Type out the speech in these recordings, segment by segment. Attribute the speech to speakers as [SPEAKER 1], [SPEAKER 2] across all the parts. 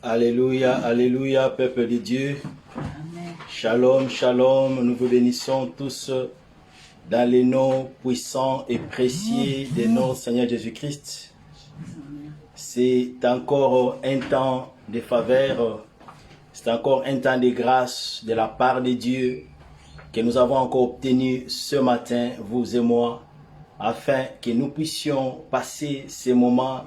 [SPEAKER 1] Alléluia, alléluia, peuple de Dieu.
[SPEAKER 2] Amen.
[SPEAKER 1] Shalom, shalom, nous vous bénissons tous dans les noms puissants et précieux de notre Seigneur Jésus-Christ. C'est encore un temps de faveur, c'est encore un temps de grâce de la part de Dieu que nous avons encore obtenu ce matin, vous et moi, afin que nous puissions passer ces moments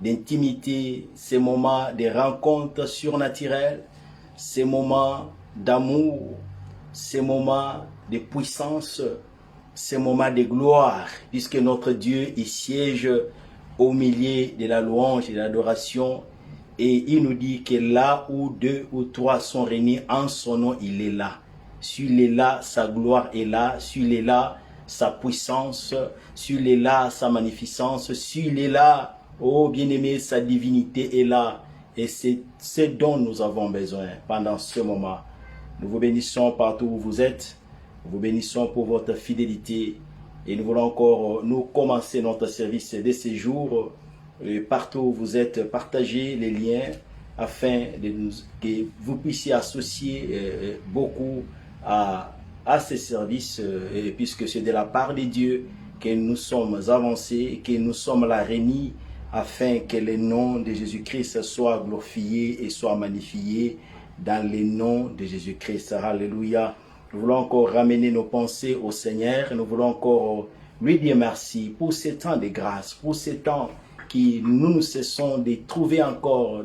[SPEAKER 1] d'intimité, ces moments de rencontres surnaturelles, ces moments d'amour, ces moments de puissance, ces moments de gloire, puisque notre Dieu il siège au milieu de la louange et de l'adoration, et il nous dit que là où deux ou trois sont réunis en son nom, il est là. S'il est là, sa gloire est là. S'il est là, sa puissance. S'il est là, sa magnificence. S'il est là, oh bien-aimé, sa divinité est là. Et c'est ce dont nous avons besoin pendant ce moment. Nous vous bénissons partout où vous êtes. Nous vous bénissons pour votre fidélité. Et nous voulons encore nous commencer notre service de ce jour. Partout où vous êtes, partagez les liens afin que vous puissiez associer beaucoup à ces services, puisque c'est de la part de Dieu que nous sommes avancés, que nous sommes là réunis, afin que le nom de Jésus-Christ soit glorifié et soit magnifié dans le nom de Jésus-Christ. Alléluia. Nous voulons encore ramener nos pensées au Seigneur. Nous voulons encore lui dire merci pour ce temps de grâce, pour ce temps qui nous cessons de trouver encore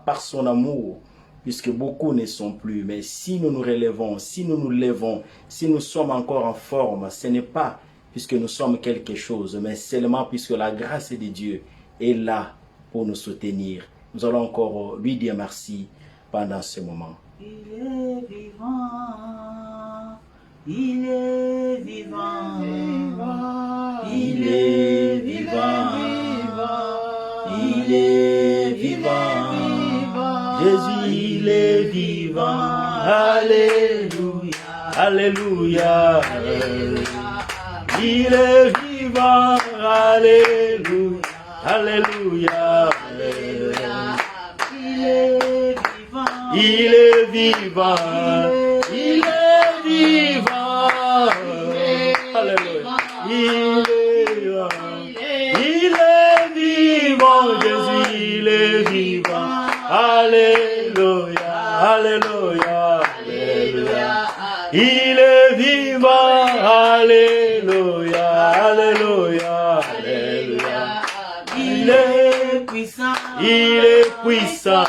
[SPEAKER 1] par son amour, puisque beaucoup ne sont plus. Mais si nous nous relevons, si nous nous levons, si nous sommes encore en forme, ce n'est pas puisque nous sommes quelque chose, mais seulement puisque la grâce de Dieu est là pour nous soutenir. Nous allons encore lui dire merci pendant ce moment.
[SPEAKER 2] Il est vivant, il est vivant,
[SPEAKER 1] il est vivant, il est vivant, Jésus il est vivant, alléluia, alléluia, il est vivant, alléluia, alléluia,
[SPEAKER 2] il est vivant,
[SPEAKER 1] il est vivant, il est vivant, alléluia, il est vivant, Jésus il est vivant, alléluia, alléluia, alléluia, il est vivant, alléluia, alléluia, alléluia, il est
[SPEAKER 2] puissant,
[SPEAKER 1] il est puissant,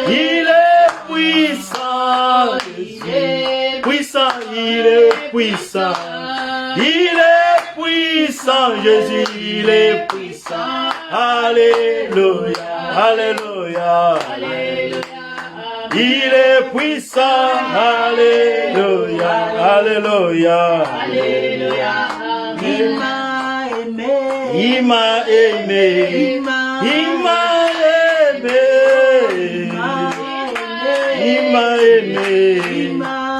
[SPEAKER 1] il est puissant, Jésus, puissant, il est puissant, il est puissant, Jésus, il est puissant, alléluia, alléluia, alléluia, il est puissant, alléluia, alléluia, alléluia,
[SPEAKER 2] il m'a aimé,
[SPEAKER 1] il m'a aimé, il m'a aimé, il m'a aimé,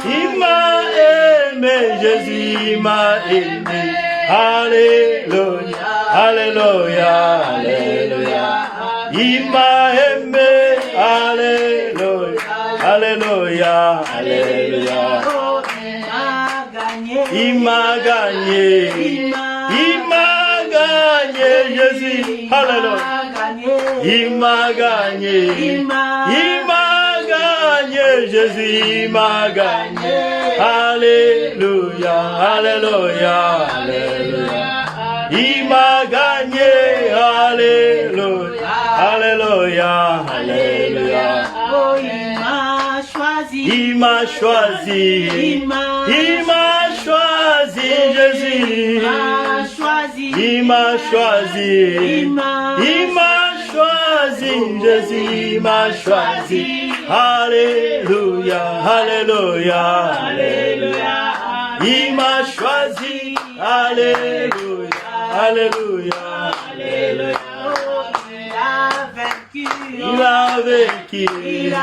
[SPEAKER 1] il m'a aimé, Jésus il m'a aimé, alléluia, alléluia, alléluia, il m'a aimé, alléluia, alléluia, alléluia, il m'a gagné, il m'a gagné, Jésus, alléluia, il m'a gagné, il m'a gagné, Jésus, il m'a gagné, alléluia, alléluia, alléluia, il m'a gagné, alléluia, alléluia, alléluia,
[SPEAKER 2] oh, il m'a choisi,
[SPEAKER 1] il m'a choisi, il m'a choisi, Jésus, il m'a choisi, il m'a choisi, Jésus, il m'a choisi, alléluia, alléluia, alléluia, il m'a choisi, alléluia, alléluia, alléluia,
[SPEAKER 2] il a vaincu,
[SPEAKER 1] il a vécu,
[SPEAKER 2] il a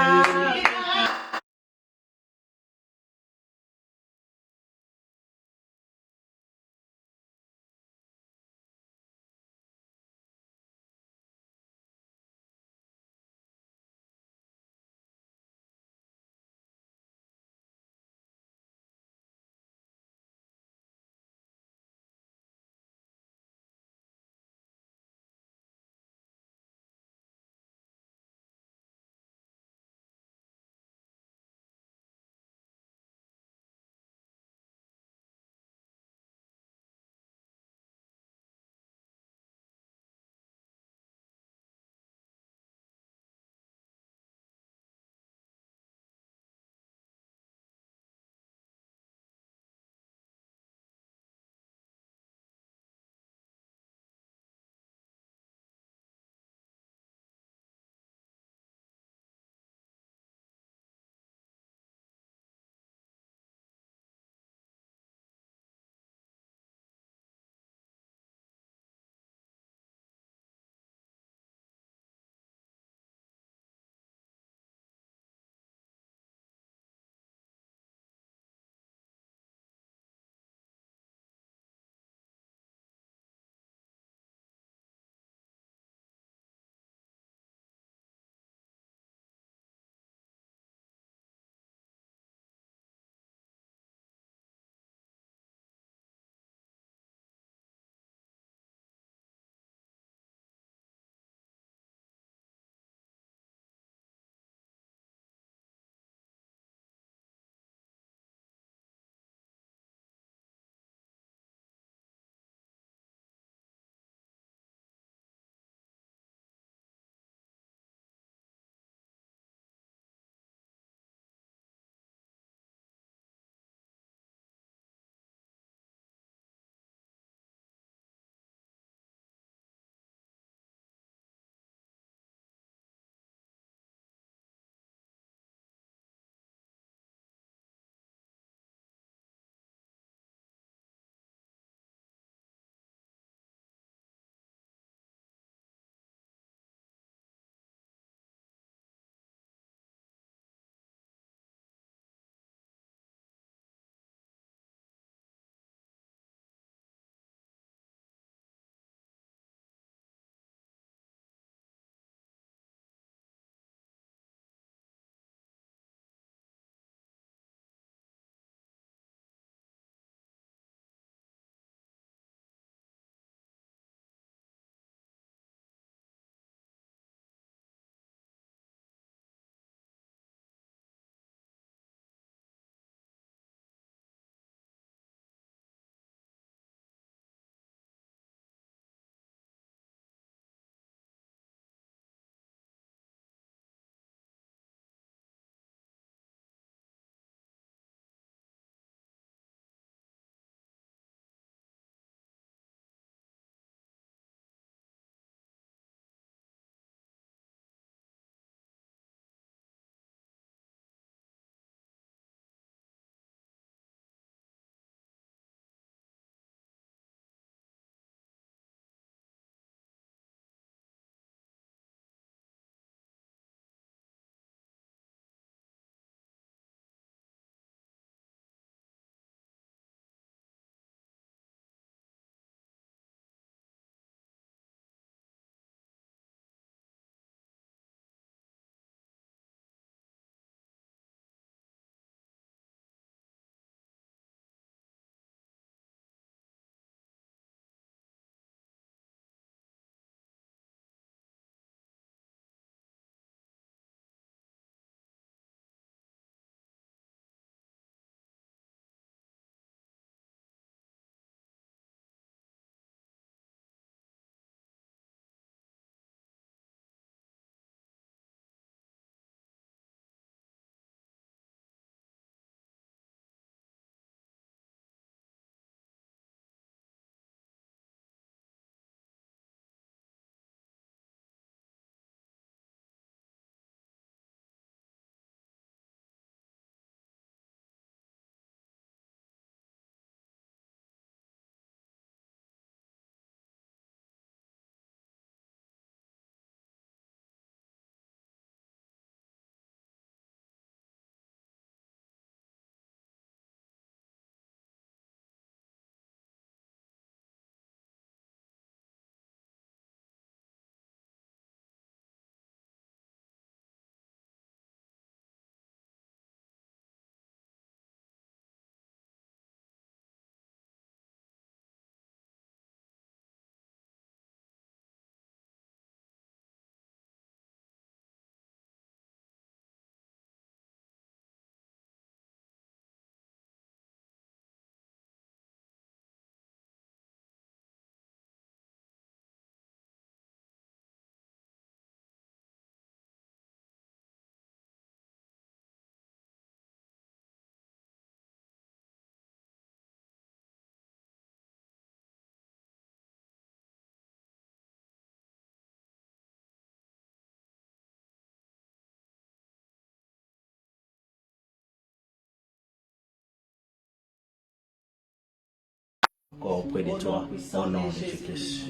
[SPEAKER 1] encore auprès de toi, au nom de Jésus-Christ.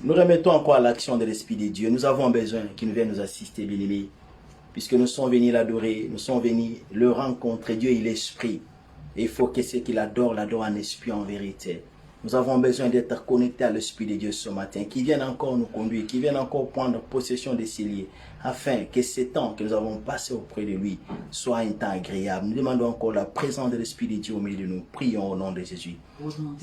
[SPEAKER 1] Nous remettons encore à l'action de l'Esprit de Dieu. Nous avons besoin qu'il vienne nous assister, bien-aimés, puisque nous sommes venus l'adorer, nous sommes venus le rencontrer. Dieu, il est esprit. Et il faut que ceux qui l'adorent en esprit, en vérité. Nous avons besoin d'être connectés à l'Esprit de Dieu ce matin, qui vienne encore nous conduire, qui vienne encore prendre possession de ses lieux, afin que ce temps que nous avons passé auprès de lui soit un temps agréable. Nous demandons encore la présence de l'Esprit de Dieu au milieu de nous. Prions au nom de Jésus.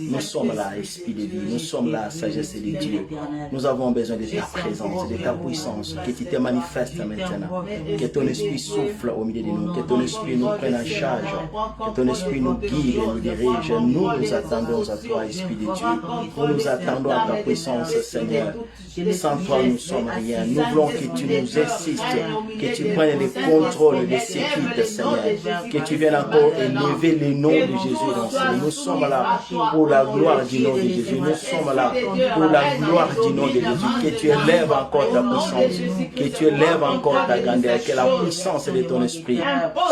[SPEAKER 1] Nous sommes là, Esprit de vie, nous sommes là, sagesse de Dieu. Nous avons besoin de ta présence, de ta puissance, que tu te manifestes maintenant. Que ton Esprit souffle au milieu de nous, que ton Esprit nous prenne en charge, que ton Esprit nous guide et nous dirige. Nous nous attendons à toi, Esprit de Dieu. Nous nous attendons à ta puissance, Seigneur. Sans toi, nous ne sommes rien. Nous voulons que tu nous assistes, que tu prennes le contrôle de ces cultes, Seigneur. Que tu viennes encore élever le nom de Jésus dans ce lieu. Nous sommes là pour la gloire du nom de Jésus. Nous sommes là pour la gloire du nom de Jésus. Que tu élèves encore ta puissance, que tu élèves encore ta grandeur, que la puissance de ton esprit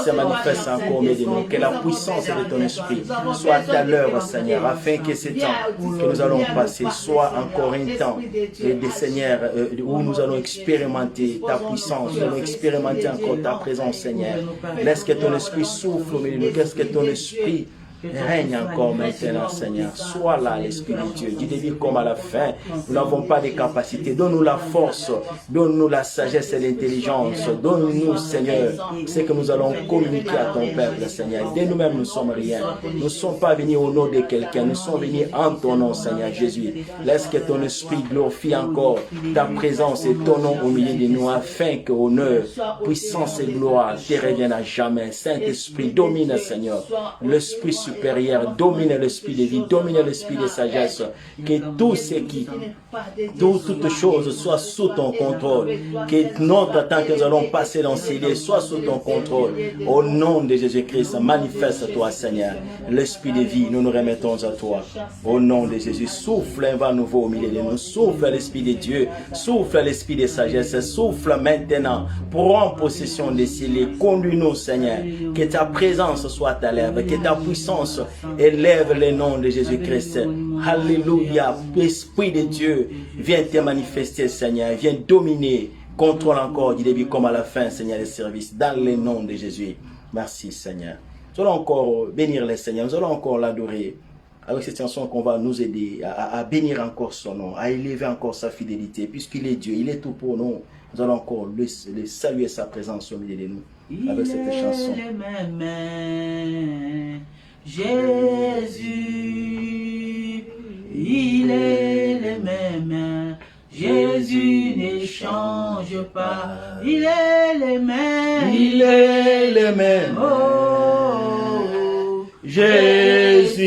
[SPEAKER 1] se manifeste encore au milieu de nous, que la puissance de ton esprit soit à l'œuvre, Seigneur, afin que ce temps que nous allons passer soit encore un temps de Seigneur où nous allons expérimenter ta puissance, nous allons expérimenter encore ta présence, Seigneur. Laisse que ton esprit souffle au milieu de nous, laisse que ton esprit règne encore maintenant, Seigneur. Sois là, l'Esprit de Dieu. Du début comme à la fin, nous n'avons pas de capacité. Donne-nous la force, donne-nous la sagesse et l'intelligence. Donne-nous, Seigneur, ce que nous allons communiquer à ton peuple, Seigneur. Dès nous-mêmes, nous ne sommes rien. Nous ne sommes pas venus au nom de quelqu'un. Nous sommes venus en ton nom, Seigneur Jésus. Laisse que ton esprit glorifie encore ta présence et ton nom au milieu de nous, afin que honneur, puissance et gloire te reviennent à jamais. Saint-Esprit, domine, Seigneur. L'Esprit supérieur, domine l'esprit de vie, domine l'esprit de sagesse, que tout ce qui, toutes choses soient sous ton contrôle, que notre temps que nous allons passer dans ces lieux soit sous ton contrôle. Au nom de Jésus-Christ, manifeste-toi, Seigneur. L'esprit de vie, nous nous remettons à toi. Au nom de Jésus, souffle un vent nouveau au milieu de nous, souffle l'esprit de Dieu, souffle l'esprit de sagesse, souffle maintenant, prends possession de ces lieux, conduis-nous, Seigneur, que ta présence soit à l'œuvre, que ta puissance élève le nom de Jésus-Christ. Alléluia. Esprit de Dieu, viens te manifester, Seigneur. Viens dominer. Contrôle encore du début comme à la fin, Seigneur, les services. Dans le nom de Jésus. Merci, Seigneur. Nous allons encore bénir le Seigneur. Nous allons encore l'adorer. Avec cette chanson qu'on va nous aider à bénir encore son nom, à élever encore sa fidélité. Puisqu'il est Dieu, il est tout pour nous. Nous allons encore le saluer sa présence au milieu de nous. Avec cette chanson.
[SPEAKER 2] Jésus, il est le même. Jésus ne change pas. Il est le même.
[SPEAKER 1] Il est le même.
[SPEAKER 2] Oh,
[SPEAKER 1] Jésus,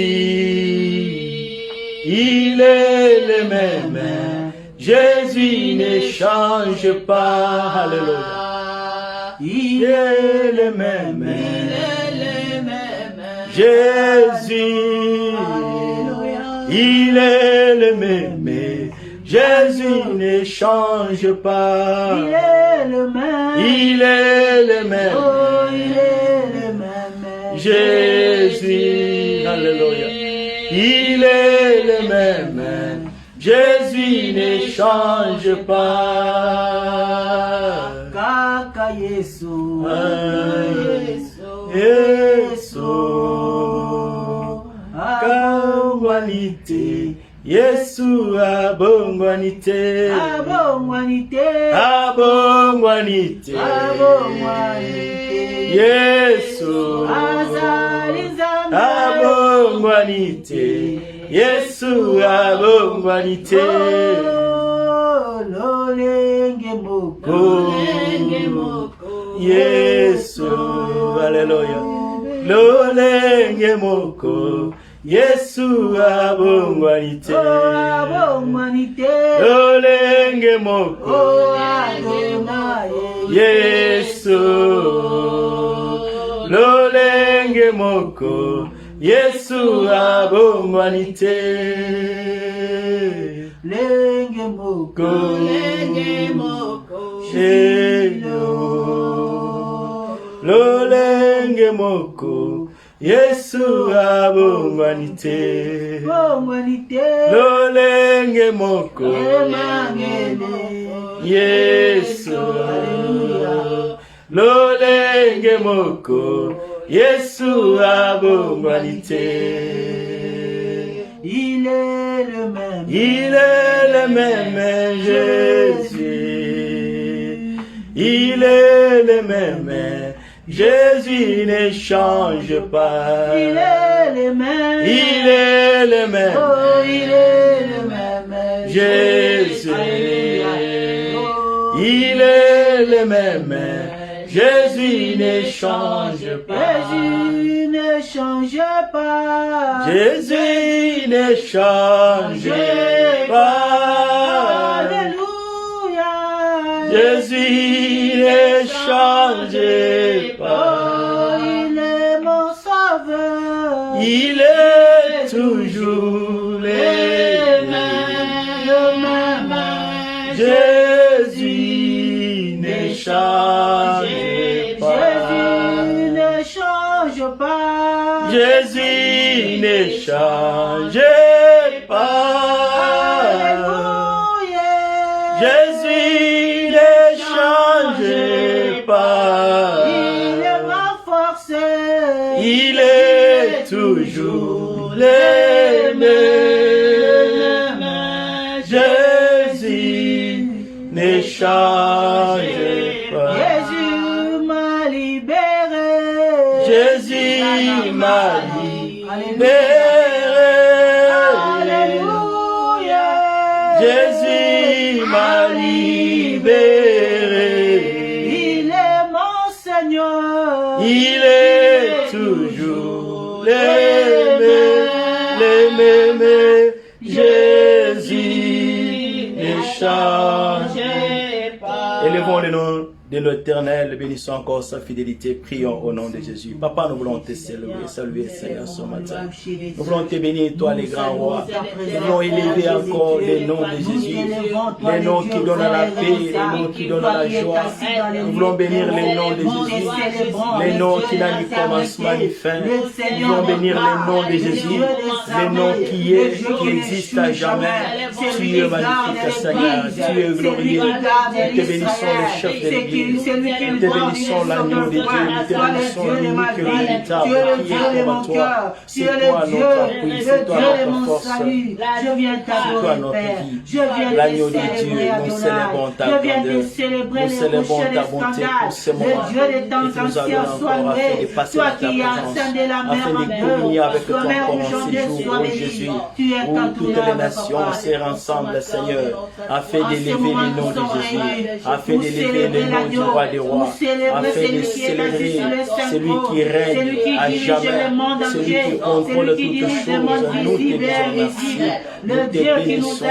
[SPEAKER 1] il est le même. Jésus ne change pas. Alléluia. Il est le même. Jésus, il est le même. Jésus ne change pas.
[SPEAKER 2] il est le même.
[SPEAKER 1] Il est le même.
[SPEAKER 2] Oh, il est le même.
[SPEAKER 1] Jésus, alléluia. Il est le même. Jésus ne change pas.
[SPEAKER 2] Kaka Yesu.
[SPEAKER 1] Yesu, abongwanite. Yesu abongwanite.
[SPEAKER 2] Abongwanite.
[SPEAKER 1] Abongwanite.
[SPEAKER 2] Abongwanite.
[SPEAKER 1] Yesu
[SPEAKER 2] Azalizana.
[SPEAKER 1] abongwanite. Yesu abongwanite.
[SPEAKER 2] Oh, lolenge moko. Lolenge moko.
[SPEAKER 1] Yesu, alléluia. Lolenge moko. Yesu abongwanite.
[SPEAKER 2] Abongwanite.
[SPEAKER 1] Lolenge moko.
[SPEAKER 2] Oh, Adonai.
[SPEAKER 1] Yesu. Lolenge moko. Yesu abongwanite.
[SPEAKER 2] Lenge moko.
[SPEAKER 1] Lenge
[SPEAKER 2] moko.
[SPEAKER 1] Lolenge moko. Yesu abongwanite
[SPEAKER 2] bongwanite
[SPEAKER 1] lolenge moko
[SPEAKER 2] emangele
[SPEAKER 1] Yesu lolenge moko Yesu abongwanite.
[SPEAKER 2] Il est le même,
[SPEAKER 1] Il est le même Jésus. Il est le même. Jésus ne change pas.
[SPEAKER 2] il est le même,
[SPEAKER 1] Il est le même.
[SPEAKER 2] oh, il est le même,
[SPEAKER 1] Jésus.
[SPEAKER 2] Oh,
[SPEAKER 1] Il est le même. Jésus ne change pas.
[SPEAKER 2] Jésus ne change pas.
[SPEAKER 1] Jésus ne change pas.
[SPEAKER 2] Alléluia.
[SPEAKER 1] Jésus ne change
[SPEAKER 2] Oh,
[SPEAKER 1] pas.
[SPEAKER 2] il est mon sauveur.
[SPEAKER 1] Il est toujours le
[SPEAKER 2] même.
[SPEAKER 1] Jésus ne change pas.
[SPEAKER 2] Jésus ne change pas.
[SPEAKER 1] Jésus ne change pas.
[SPEAKER 2] Alléluia.
[SPEAKER 1] Jésus ne change pas.
[SPEAKER 2] Il est ma force.
[SPEAKER 1] Il est toujours le même. Jésus ne change pas.
[SPEAKER 2] Jésus m'a libéré.
[SPEAKER 1] Jésus m'a
[SPEAKER 2] Alléluia.
[SPEAKER 1] Jésus m'a libéré.
[SPEAKER 2] Il est mon Seigneur.
[SPEAKER 1] Il est toujours le même. Jésus ne change pas. Élevons le nom de l'Éternel, bénissons encore sa fidélité, prions au nom de Jésus. Papa, nous voulons te saluer, Seigneur, ce matin. Nous voulons te bénir, toi, les grands rois. Nous voulons élever encore le nom de Jésus, les noms qui donnent la paix, les noms qui donnent la joie. Nous voulons bénir les noms de Jésus, les noms qui n'ont ni commencement ni fin. Nous voulons bénir les noms de Jésus, les noms qui existent à jamais. Tu es magnifique, Seigneur, tu es glorieux. Nous te bénissons, le chef de l'Église. Nous te bénissons l'agneau de Dieu, nous te bénissons l'unique véritable qui est comme toi. C'est toi notre appui, c'est toi notre force, c'est toi notre vie. L'agneau de Dieu, nous célébrons ta grandeur, nous célébrons ta bonté pour ce moment et que nous allons encore afin de passer à ta présence, afin de communier avec toi encore en ces jours, ô Jésus, où toutes les nations seront ensemble, Seigneur, afin d'élever le nom de Jésus, afin d'élever le nom du roi des rois, afin de célébrer celui qui règne à jamais, celui qui contrôle toutes choses. Nous te disons merci, nous te bénissons.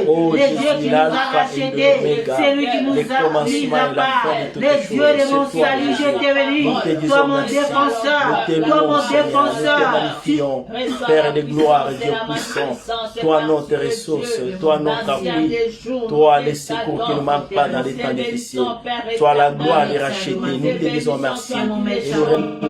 [SPEAKER 1] Oh Jésus, l'alpha et l'oméga, le commencement et la fin de toutes choses. C'est toi, Jésus. Nous te disons merci, nous te louons, Seigneur, nous te magnifions. Père de gloire, Dieu puissant, toi notre ressource, toi notre appui, toi le secours qui ne manque pas dans les temps difficiles. Toi la gloire de racheter. Nous te disons merci. Et nous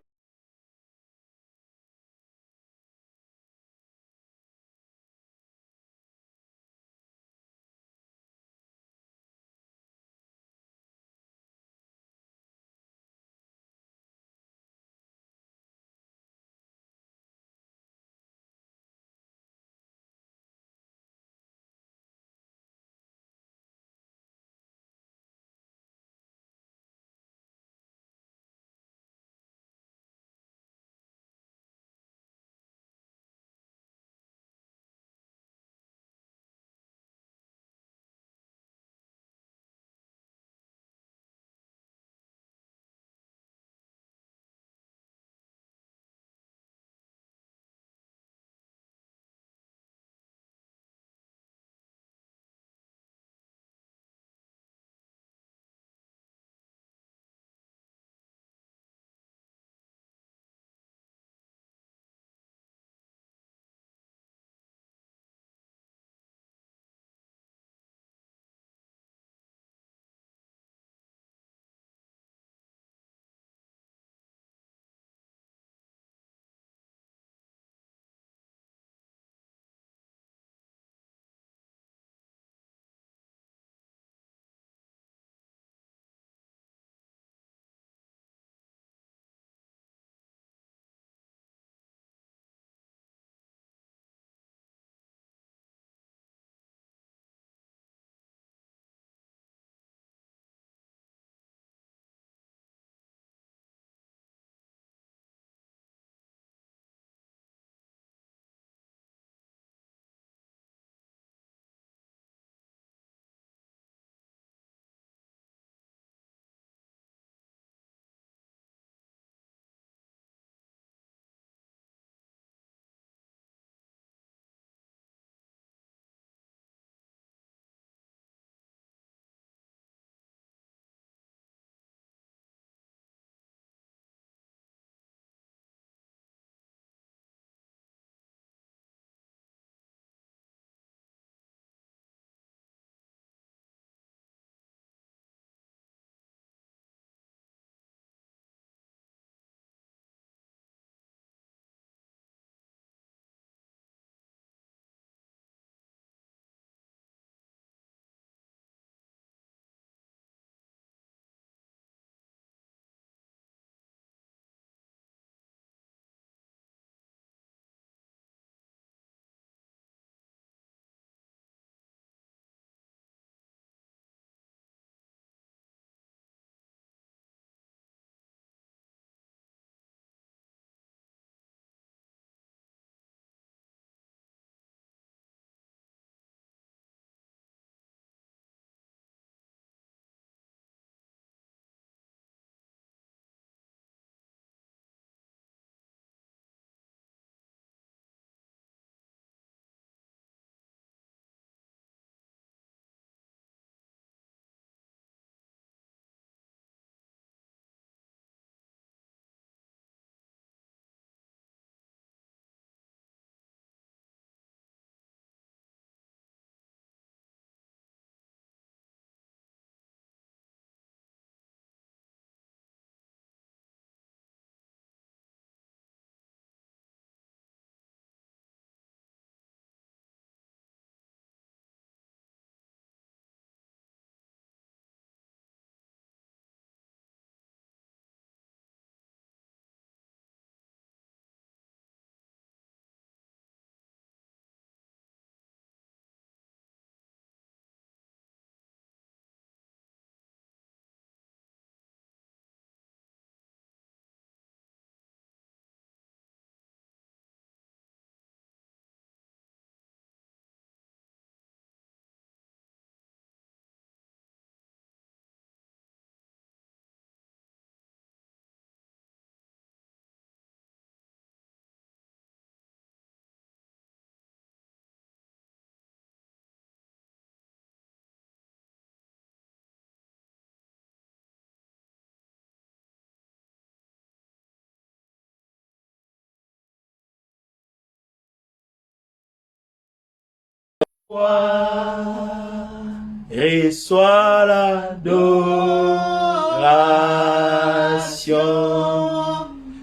[SPEAKER 1] Reçois l'adoration.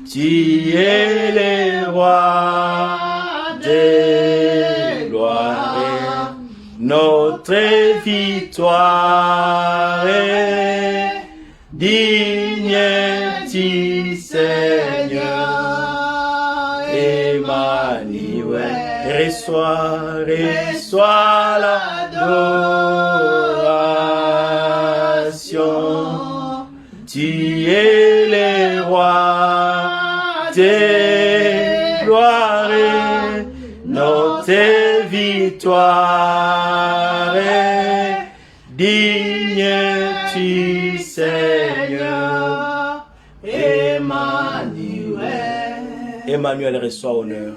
[SPEAKER 1] Tu es le roi des gloires. Notre victoire est digne du Seigneur. Emmanuel. Reçois l'adoration. Tu es le roi des gloires, notre victoire est digne du Seigneur. Emmanuel. Emmanuel reçoit honneur.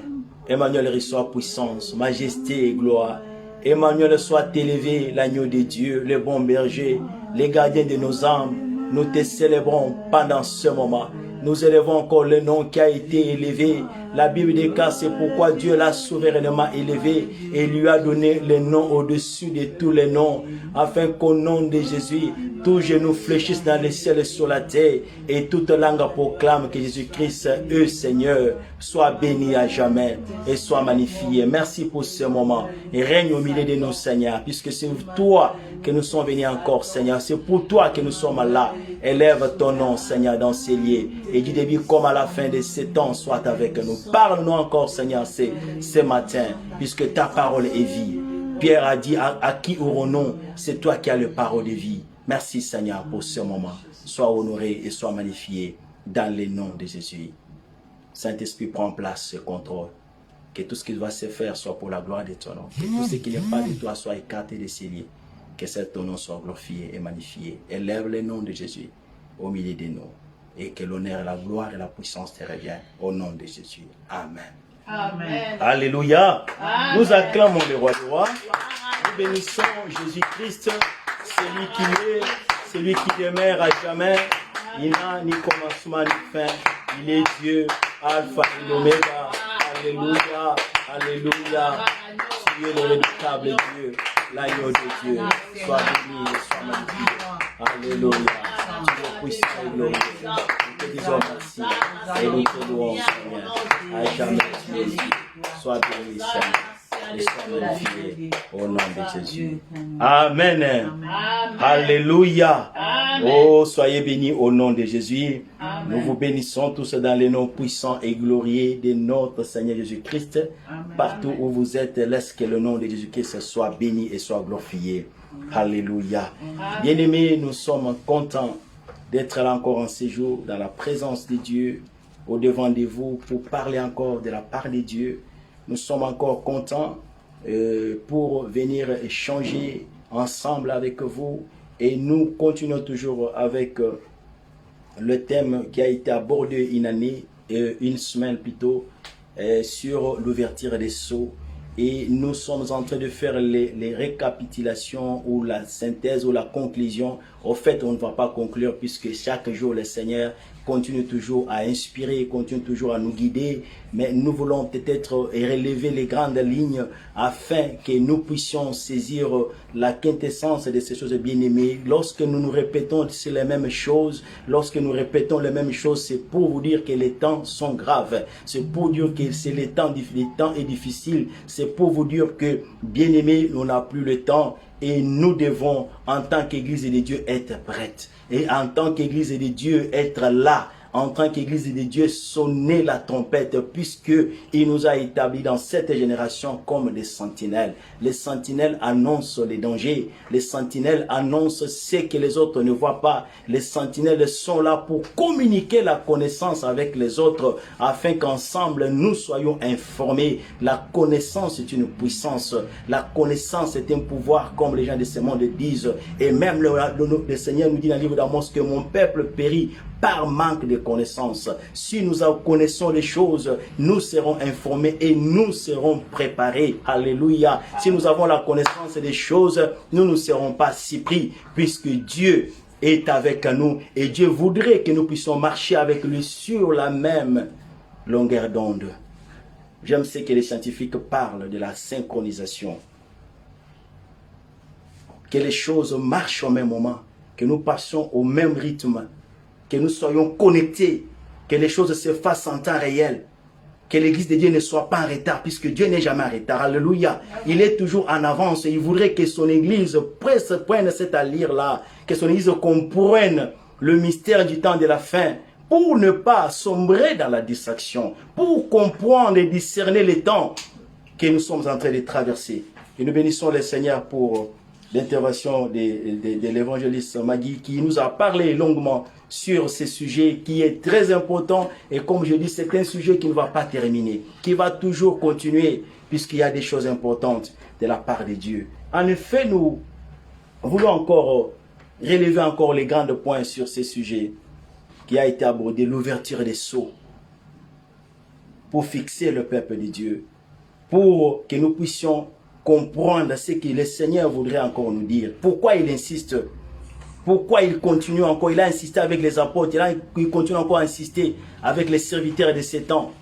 [SPEAKER 1] Emmanuel reçoit puissance, majesté et gloire. Emmanuel soit élevé, l'agneau de Dieu, le bon berger, les gardiens de nos âmes. Nous te célébrons pendant ce moment. Nous élevons encore le nom qui a été élevé. La Bible déclare c'est pourquoi Dieu l'a souverainement élevé et lui a donné le nom au-dessus de tous les noms, afin qu'au nom de Jésus, tous genoux fléchissent dans le ciel et sur la terre, et toute langue proclame que Jésus-Christ, eux Seigneur, soit béni à jamais et soit magnifié. Merci pour ce moment. Et règne au milieu de nous, Seigneur, puisque c'est toi que nous sommes venus encore, Seigneur. C'est pour toi que nous sommes là. Élève ton nom, Seigneur, dans ces lieux. Et du début comme à la fin de ces temps, soit avec nous. Parle-nous encore, Seigneur, ce matin, puisque ta parole est vie. Pierre a dit, à qui aurons-nous? C'est toi qui as le parole de vie. Merci, Seigneur, pour ce moment. Sois honoré et sois magnifié dans le nom de Jésus. Saint-Esprit, prends place et contrôle. Que tout ce qui doit se faire soit pour la gloire de ton nom. Que tout ce qui n'est pas de toi soit écarté de ces lieux. Que ton nom soit glorifié et magnifié. Élève le nom de Jésus au milieu de nous. Et que l'honneur, la gloire et la puissance te reviennent au nom de Jésus. Amen.
[SPEAKER 2] Amen.
[SPEAKER 1] Alléluia.
[SPEAKER 2] Amen.
[SPEAKER 1] Nous acclamons le roi du roi. Nous bénissons Jésus-Christ, celui qui est, celui qui demeure à jamais. Il n'a ni commencement ni fin. Il est Dieu, Alpha et l'Oméga. Alléluia. Alléluia. Tu es le redoutable Dieu, l'agneau de Dieu. Sois béni et sois magnifié. Alléluia. Tu es puissant et glorieux. Nous te disons merci et nous te louons, Seigneur. À jamais tu es Dieu. Sois béni, Seigneur. Et sois magnifié au nom de Jésus. Amen. Alléluia. Oh, soyez bénis au nom de Jésus.
[SPEAKER 2] Amen.
[SPEAKER 1] Nous vous bénissons tous dans les noms puissants et glorieux de notre Seigneur Jésus-Christ. Partout où vous êtes, laisse que le nom de Jésus-Christ soit béni et soit glorifié. Alléluia. Bien-aimés, nous sommes contents d'être là encore en séjour dans la présence de Dieu, au devant de vous, pour parler encore de la part de Dieu. Nous sommes encore contents pour venir échanger ensemble avec vous. Et nous continuons toujours avec le thème qui a été abordé une semaine plutôt, sur l'ouverture des sceaux. Et nous sommes en train de faire les récapitulations ou la synthèse ou la conclusion. Au fait, on ne va pas conclure puisque chaque jour, le Seigneur continue toujours à inspirer, continue toujours à nous guider. Mais nous voulons peut-être relever les grandes lignes afin que nous puissions saisir la quintessence de ces choses bien-aimées. Lorsque nous nous répétons c'est les mêmes choses, lorsque nous répétons les mêmes choses, c'est pour vous dire que les temps sont graves. C'est pour dire que le temps est difficile. C'est pour vous dire que, bien-aimés, on n'a plus le temps. Et nous devons, en tant qu'Église de Dieu, être prêtes. Et en tant qu'Église de Dieu, être là. En tant qu'Église de Dieu, sonner la trompette, puisque il nous a établis dans cette génération comme des sentinelles. Les sentinelles annoncent les dangers. Les sentinelles annoncent ce que les autres ne voient pas. Les sentinelles sont là pour communiquer la connaissance avec les autres, afin qu'ensemble nous soyons informés. La connaissance est une puissance. La connaissance est un pouvoir, comme les gens de ce monde disent. Et même le Seigneur nous dit dans le livre d'Amos que mon peuple périt par manque de connaissances. Si nous connaissons les choses, nous serons informés et nous serons préparés. Alléluia. Si nous avons la connaissance des choses, nous ne serons pas si pris, puisque Dieu est avec nous et Dieu voudrait que nous puissions marcher avec lui sur la même longueur d'onde. J'aime ce que les scientifiques parlent de la synchronisation. que les choses marchent au même moment, que nous passions au même rythme, que nous soyons connectés, que les choses se fassent en temps réel, que l'église de Dieu ne soit pas en retard, puisque Dieu n'est jamais en retard. Alléluia. Il est toujours en avance et il voudrait que son église prenne cette allure-là, que son église comprenne le mystère du temps de la fin, pour ne pas sombrer dans la distraction, pour comprendre et discerner les temps que nous sommes en train de traverser. Et nous bénissons le Seigneur pour l'intervention de l'évangéliste Magui qui nous a parlé longuement sur ce sujet qui est très important. Et comme je dis, c'est un sujet qui ne va pas terminer, qui va toujours continuer puisqu'il y a des choses importantes de la part de Dieu. En effet, nous voulons encore relever encore les grands points sur ce sujet qui a été abordé, l'ouverture des sceaux, pour fixer le peuple de Dieu, pour que nous puissions comprendre ce que le Seigneur voudrait encore nous dire. Pourquoi il insiste? Pourquoi il continue encore? Il a insisté avec les apôtres, il continue encore à insister avec les serviteurs de ces temps.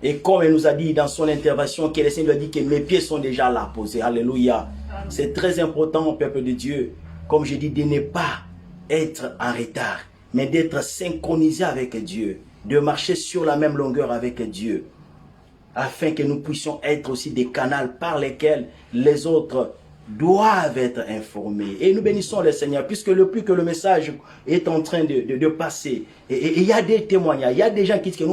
[SPEAKER 1] Et comme il nous a dit dans son intervention, que le Seigneur lui a dit que mes pieds sont déjà là posés. Alléluia. C'est très important, peuple de Dieu, comme je dis, de ne pas être en retard, mais d'être synchronisé avec Dieu, de marcher sur la même longueur avec Dieu, afin que nous puissions être aussi des canaux par lesquels les autres doivent être informés. Et nous bénissons le Seigneur, puisque le plus que le message est en train de passer, et il y a des témoignages, il y a des gens qui disent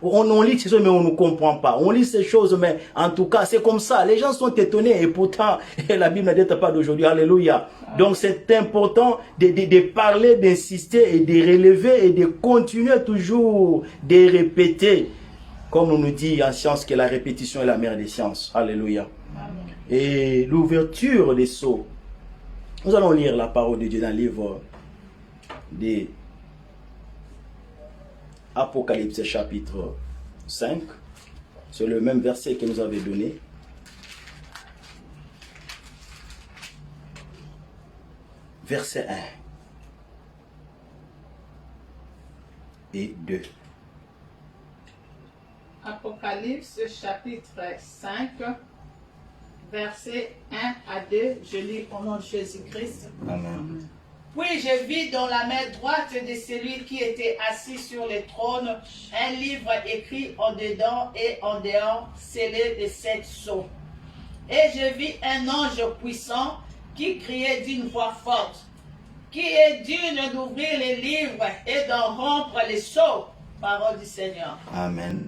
[SPEAKER 1] on lit ces choses mais on ne comprend pas, on lit ces choses mais en tout cas c'est comme ça, les gens sont étonnés et pourtant la Bible ne date pas d'aujourd'hui, alléluia. Donc c'est important de parler, d'insister et de relever et de continuer toujours de répéter. Comme on nous dit en science que la répétition est la mère des sciences. Alléluia. Et l'ouverture des sceaux. Nous allons lire la parole de Dieu dans le livre de Apocalypse chapitre 5. C'est le même verset que nous avait donné. Verset 1 et 2.
[SPEAKER 2] Apocalypse chapitre 5, versets 1 à 2, je lis au nom de Jésus-Christ.
[SPEAKER 1] Amen.
[SPEAKER 2] Puis je vis dans la main droite de celui qui était assis sur le trône un livre écrit en dedans et en dehors, scellé de 7 sceaux. Et je vis un ange puissant qui criait d'une voix forte, qui est digne d'ouvrir les livres et d'en rompre les sceaux. Parole du Seigneur.
[SPEAKER 1] Amen.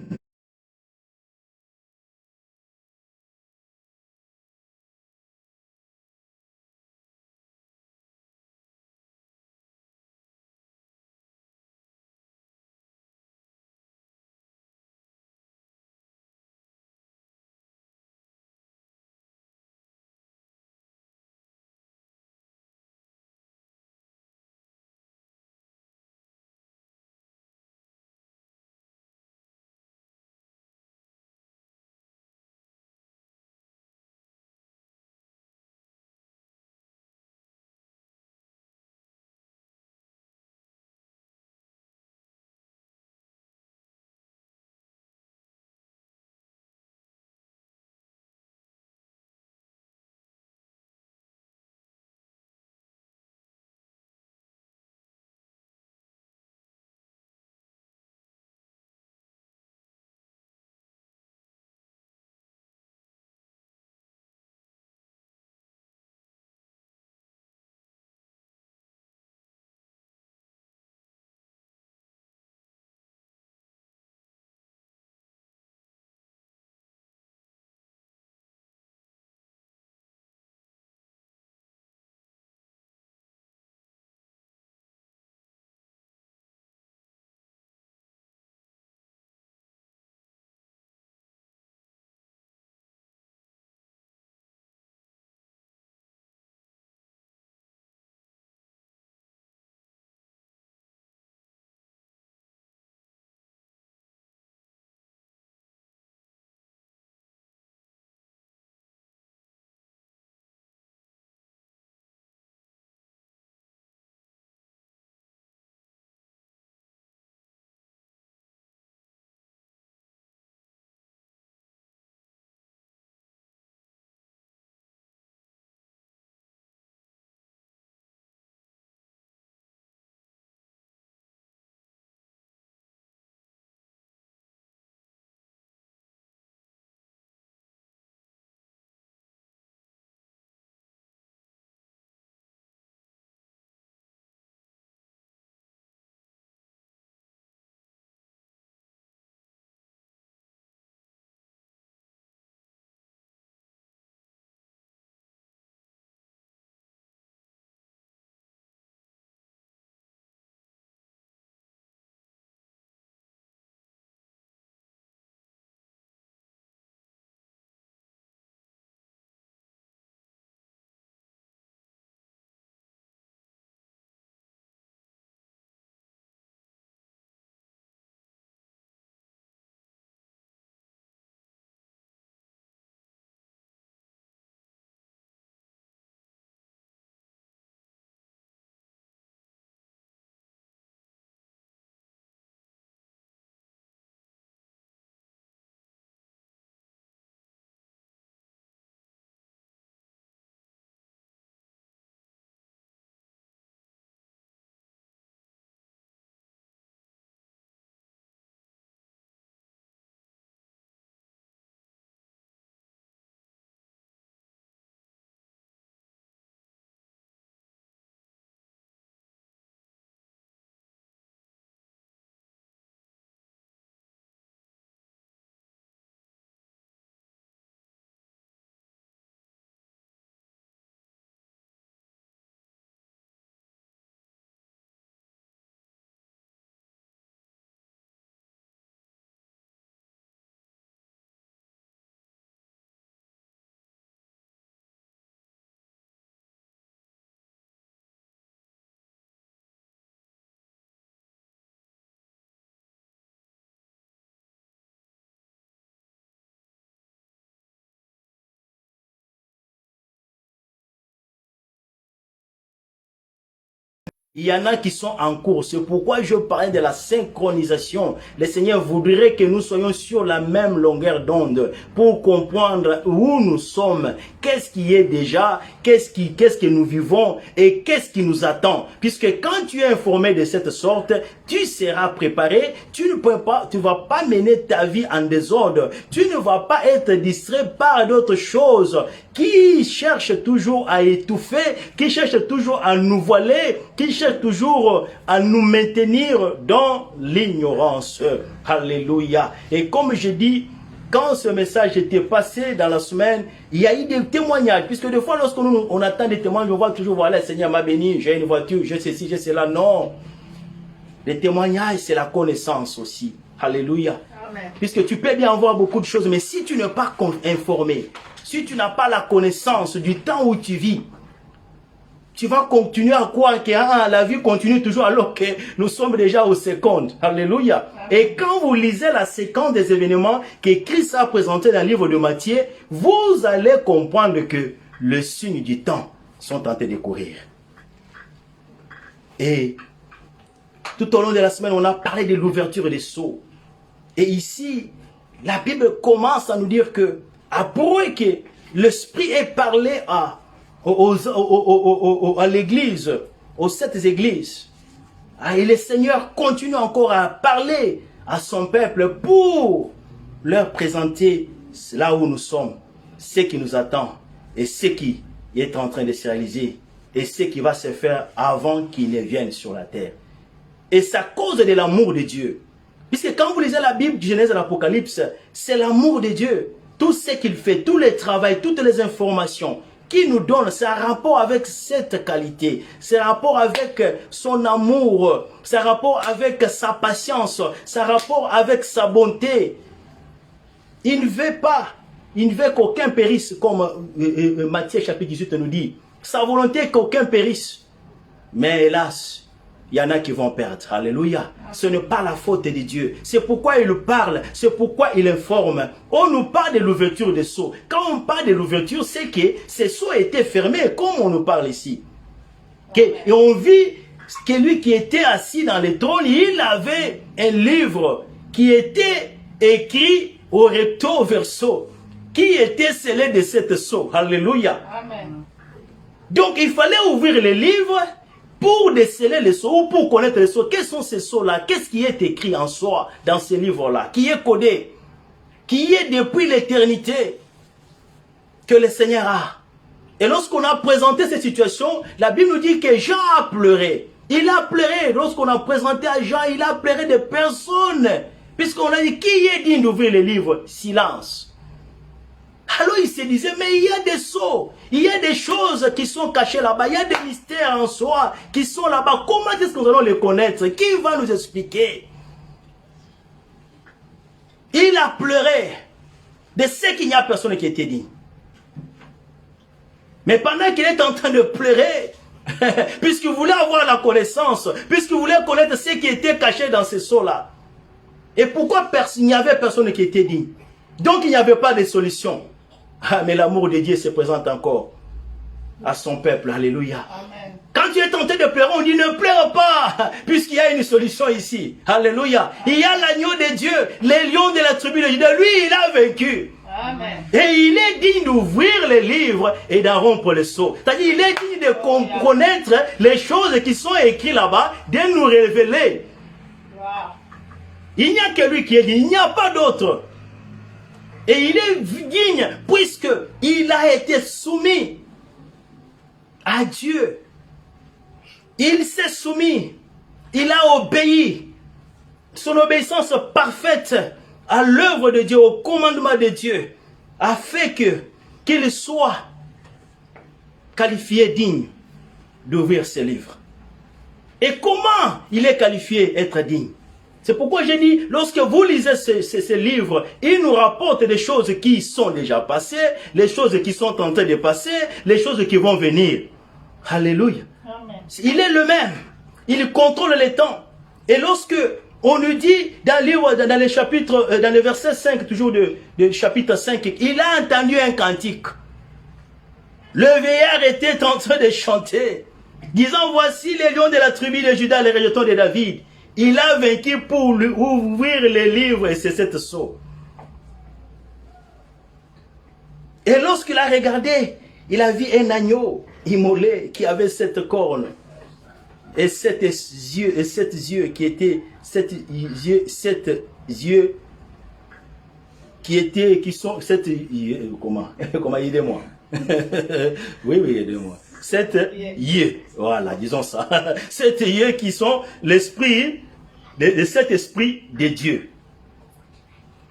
[SPEAKER 1] Il y en a qui sont en cours. C'est pourquoi je parlais de la synchronisation. Le Seigneur voudrait que nous soyons sur la même longueur d'onde pour comprendre où nous sommes, qu'est-ce qui est déjà, qu'est-ce que nous vivons et qu'est-ce qui nous attend. Puisque quand tu es informé de cette sorte, tu seras préparé, tu vas pas mener ta vie en désordre, tu ne vas pas être distrait par d'autres choses qui cherchent toujours à étouffer, qui cherchent toujours à nous voiler, qui cherchent toujours à nous maintenir dans l'ignorance. Alléluia. Et comme je dis, quand ce message était passé dans la semaine, il y a eu des témoignages. Puisque des fois, lorsqu'on attend des témoignages, on voit toujours, voilà, le Seigneur m'a béni, j'ai une voiture, j'ai ceci, j'ai cela. Non. Les témoignages, c'est la connaissance aussi. Alléluia. Amen. Puisque tu peux bien avoir beaucoup de choses, mais si tu n'es pas informé, si tu n'as pas la connaissance du temps où tu vis, tu vas continuer à croire que la vie continue toujours alors que nous sommes déjà aux secondes. Alléluia. Et quand vous lisez la séquence des événements que Christ a présenté dans le livre de Matthieu, vous allez comprendre que les signes du temps sont en train de courir. Et tout au long de la semaine, on a parlé de l'ouverture des sceaux. Et ici, la Bible commence à nous dire que, après que l'Esprit ait parlé à l'église, aux 7 églises, et le Seigneur continue encore à parler à son peuple pour leur présenter là où nous sommes, ce qui nous attend et ce qui est en train de se réaliser et ce qui va se faire avant qu'il ne vienne sur la terre. Et c'est à cause de l'amour de Dieu. Puisque quand vous lisez la Bible du Genèse à l'Apocalypse, c'est l'amour de Dieu. Tout ce qu'il fait, tout le travail, toutes les informations qu'il nous donne, c'est un rapport avec cette qualité. C'est un rapport avec son amour. C'est un rapport avec sa patience. C'est un rapport avec sa bonté. Il ne veut pas, il ne veut qu'aucun périsse, comme Matthieu chapitre 18 nous dit. Sa volonté est qu'aucun périsse. Mais hélas, il y en a qui vont perdre. Alléluia. Ce n'est pas la faute de Dieu. C'est pourquoi il parle. C'est pourquoi il informe. On nous parle de l'ouverture des sceaux. Quand on parle de l'ouverture, c'est que ces sceaux étaient fermés, comme on nous parle ici. Et on vit que lui qui était assis dans le trône, il avait un livre qui était écrit au recto verso, qui était scellé de cette sceau. Alléluia. Amen. Donc il fallait ouvrir le livre pour déceler les sceaux, ou pour connaître les sceaux. Quels sont ces sceaux-là? Qu'est-ce qui est écrit en soi dans ces livres-là? Qui est codé? Qui est depuis l'éternité que le Seigneur a. Et lorsqu'on a présenté cette situation, la Bible nous dit que Jean a pleuré. Il a pleuré. Lorsqu'on a présenté à Jean, il a pleuré de personne. Puisqu'on a dit, qui est digne d'ouvrir les livres? Silence. Alors il se disait, mais il y a des sceaux, il y a des choses qui sont cachées là-bas, il y a des mystères en soi qui sont là-bas. Comment est-ce que nous allons les connaître? Qui va nous expliquer? Il a pleuré de ce qu'il n'y a personne qui était digne. Mais pendant qu'il est en train de pleurer, puisqu'il voulait avoir la connaissance, puisqu'il voulait connaître ce qui était caché dans ces sceaux-là. Et pourquoi il n'y avait personne qui était digne? Donc il n'y avait pas de solution. Ah, mais l'amour de Dieu se présente encore à son peuple. Alléluia. Amen. Quand tu es tenté de pleurer, on dit ne pleure pas, puisqu'il y a une solution ici. Alléluia. Amen. Il y a l'agneau de Dieu, les lions de la tribu de Juda. Lui, il a vaincu. Amen. Et il est digne d'ouvrir les livres et d'en rompre les sceaux. C'est-à-dire, il est digne de connaître les choses qui sont écrites là-bas, de nous révéler. Wow. Il n'y a que lui qui est digne, il n'y a pas d'autre. Et il est digne puisqu'il a été soumis à Dieu. Il s'est soumis. Il a obéi. Son obéissance parfaite à l'œuvre de Dieu, au commandement de Dieu, a fait qu'il soit qualifié digne d'ouvrir ses livres. Et comment il est qualifié être digne? C'est pourquoi j'ai dit, lorsque vous lisez ces livres, ils nous rapportent des choses qui sont déjà passées, les choses qui sont en train de passer, les choses qui vont venir. Alléluia. Amen. Il est le même. Il contrôle les temps. Et lorsque on nous dit dans les chapitres, dans le verset 5, toujours de chapitre 5, il a entendu un cantique. Le vieillard était en train de chanter. disant, voici les lions de la tribu de Juda, les rejetons de David. Il a vaincu pour lui ouvrir les livres et c'est cette sceau. Et lorsqu'il a regardé, il a vu un agneau immolé qui avait 7 cornes et 7 yeux qui étaient 7 yeux qui sont 7 yeux, comment aidez-moi. oui, aidez-moi. 7 yeux, voilà, disons ça. 7 yeux qui sont l'esprit, les 7 esprits de Dieu.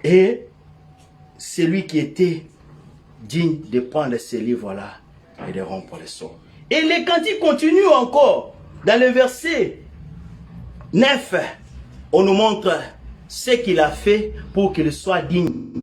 [SPEAKER 1] Et celui qui était digne de prendre ces livres-là et de rompre les sceaux. Et les cantiques continuent encore. Dans le verset 9, on nous montre ce qu'il a fait pour qu'il soit digne.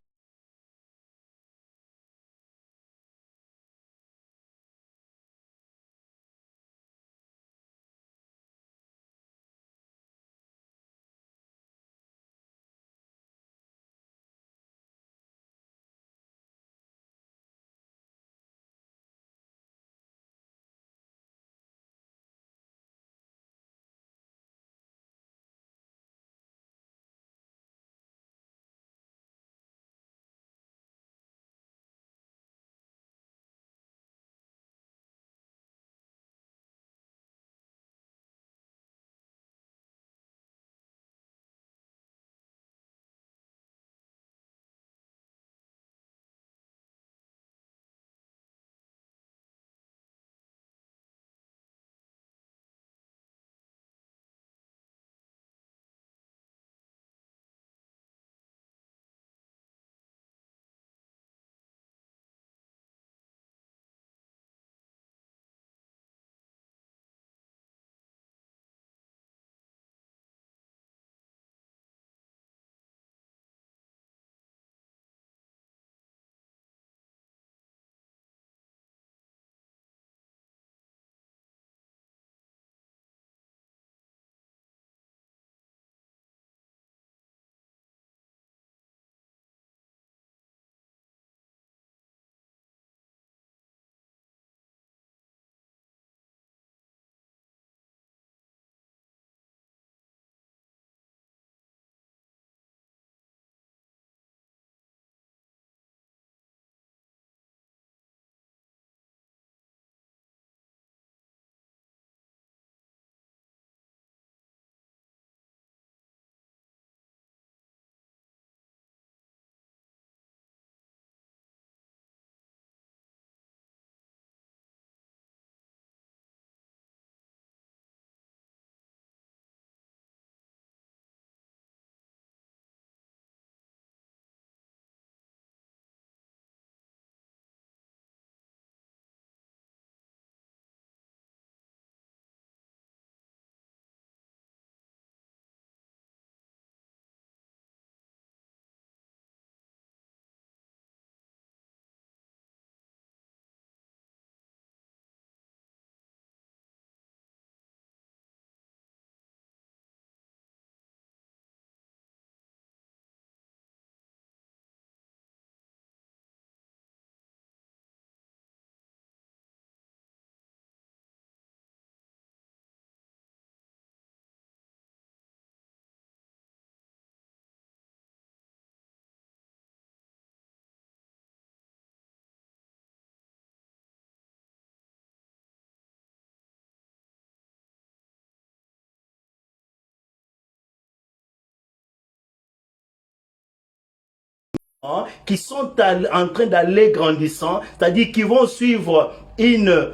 [SPEAKER 1] Qui sont en train d'aller grandissant, c'est-à-dire qui vont suivre une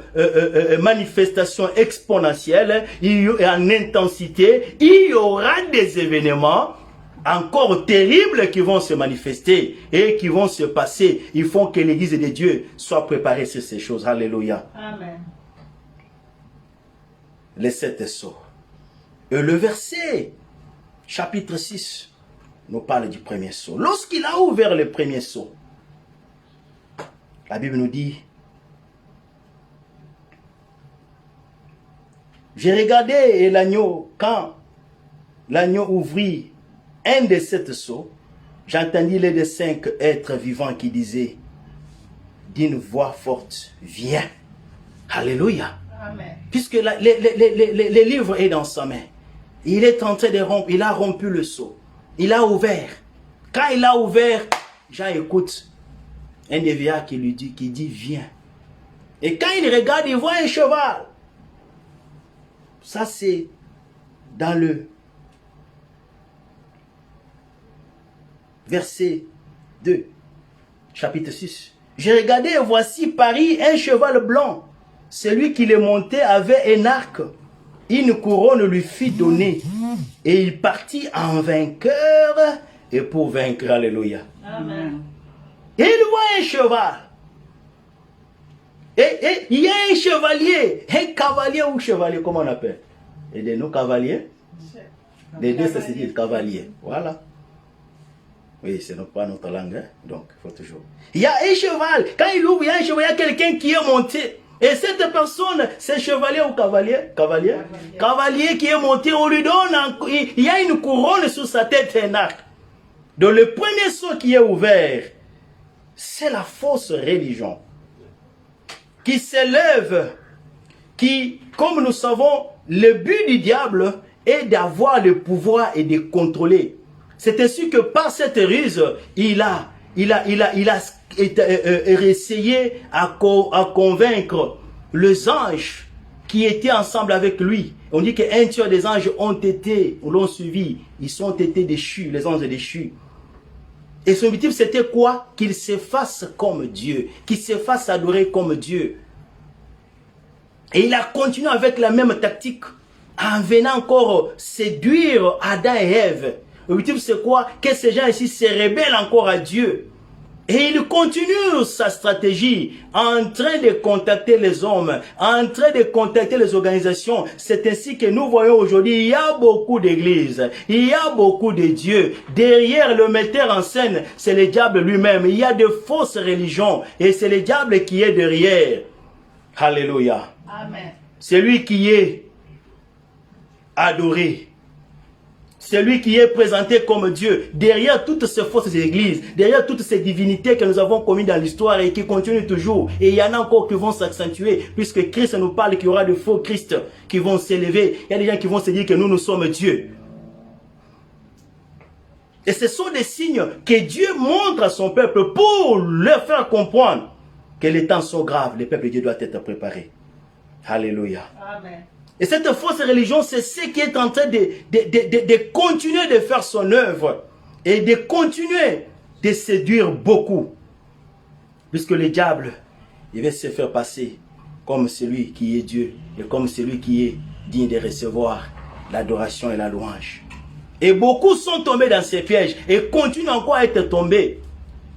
[SPEAKER 1] manifestation exponentielle en intensité. Il y aura des événements encore terribles qui vont se manifester et qui vont se passer. Il faut que l'église de Dieu soit préparée sur ces choses. Alléluia.
[SPEAKER 2] Amen.
[SPEAKER 1] Les 7 sceaux. Et le verset, chapitre 6, nous parle du premier sceau. Lorsqu'il a ouvert le premier sceau, la Bible nous dit, j'ai regardé l'agneau, quand l'agneau ouvrit un des 7 sceaux, j'entendis les des 5 êtres vivants qui disaient d'une voix forte, viens. Alléluia.
[SPEAKER 2] Amen.
[SPEAKER 1] Puisque le livre est dans sa main. Il est en train de rompre. Il a rompu le sceau. Il a ouvert. Quand il a ouvert, Jean écoute un des vieillards qui dit, viens. Et quand il regarde, il voit un cheval. Ça, c'est dans le verset 2, chapitre 6. J'ai regardé et voici Paris un cheval blanc. Celui qui le montait avait un arc. Une couronne lui fit donner. Et il partit en vainqueur et pour vaincre. Alléluia.
[SPEAKER 2] Amen.
[SPEAKER 1] Et il voit un cheval. Et il y a un chevalier. Un cavalier ou chevalier, comment on appelle? Et de nos cavaliers? Les deux, ça se dit cavalier. Voilà. Oui, ce n'est pas notre langue, hein? Donc il faut toujours. Il y a un cheval. Quand il ouvre, il y a un cheval, il y a quelqu'un qui est monté. Et cette personne, c'est chevalier ou cavalier? Cavalier. Cavalier qui est monté, on lui donne, il y a une couronne sur sa tête et un arc. Donc le premier sceau qui est ouvert, c'est la fausse religion qui s'élève, qui, comme nous savons, le but du diable est d'avoir le pouvoir et de contrôler. C'est ainsi que par cette ruse, il a essayé à convaincre les anges qui étaient ensemble avec lui. On dit qu'un tiers des anges l'ont suivi. Ils ont été déchus, les anges déchus. Et son objectif, c'était quoi? Qu'il se fasse comme Dieu, qu'il se fasse adorer comme Dieu. Et il a continué avec la même tactique, en venant encore séduire Adam et Ève. L'objectif, c'est quoi? Que ces gens ici se rebellent encore à Dieu. Et il continue sa stratégie en train de contacter les hommes, en train de contacter les organisations. C'est ainsi que nous voyons aujourd'hui, il y a beaucoup d'églises, il y a beaucoup de dieux. Derrière le metteur en scène, c'est le diable lui-même. Il y a de fausses religions et c'est le diable qui est derrière. Alléluia.
[SPEAKER 2] Amen.
[SPEAKER 1] C'est lui qui est adoré. C'est lui qui est présenté comme Dieu. Derrière toutes ces fausses églises, derrière toutes ces divinités que nous avons commises dans l'histoire et qui continuent toujours. Et il y en a encore qui vont s'accentuer, puisque Christ nous parle qu'il y aura de faux Christ qui vont s'élever. Il y a des gens qui vont se dire que nous sommes Dieu. Et ce sont des signes que Dieu montre à son peuple pour leur faire comprendre que les temps sont graves. Le peuple de Dieu doit être préparé. Alléluia.
[SPEAKER 2] Amen.
[SPEAKER 1] Et cette fausse religion, c'est ce qui est en train de continuer de faire son œuvre et de continuer de séduire beaucoup. Puisque le diable, il va se faire passer comme celui qui est Dieu et comme celui qui est digne de recevoir l'adoration et la louange. Et beaucoup sont tombés dans ces pièges et continuent encore à être tombés.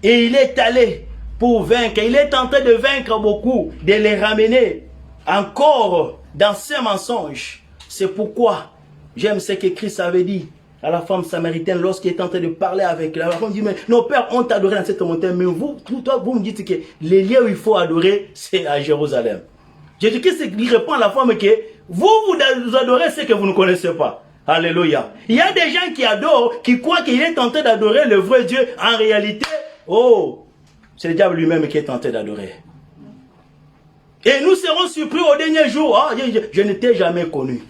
[SPEAKER 1] Et il est allé pour vaincre. Il est en train de vaincre beaucoup, de les ramener encore dans ces mensonges. C'est pourquoi j'aime ce que Christ avait dit à la femme samaritaine lorsqu'il était en train de parler avec elle. La femme dit, mais nos pères ont adoré dans cette montagne, mais vous me dites que les lieux où il faut adorer, c'est à Jérusalem. Jésus-Christ lui répond à la femme que vous adorez ce que vous ne connaissez pas. Alléluia. Il y a des gens qui adorent, qui croient qu'il est en train d'adorer le vrai Dieu. En réalité, oh, c'est le diable lui-même qui est en train d'adorer. Et nous serons surpris au dernier jour. Oh, je ne t'ai jamais connu.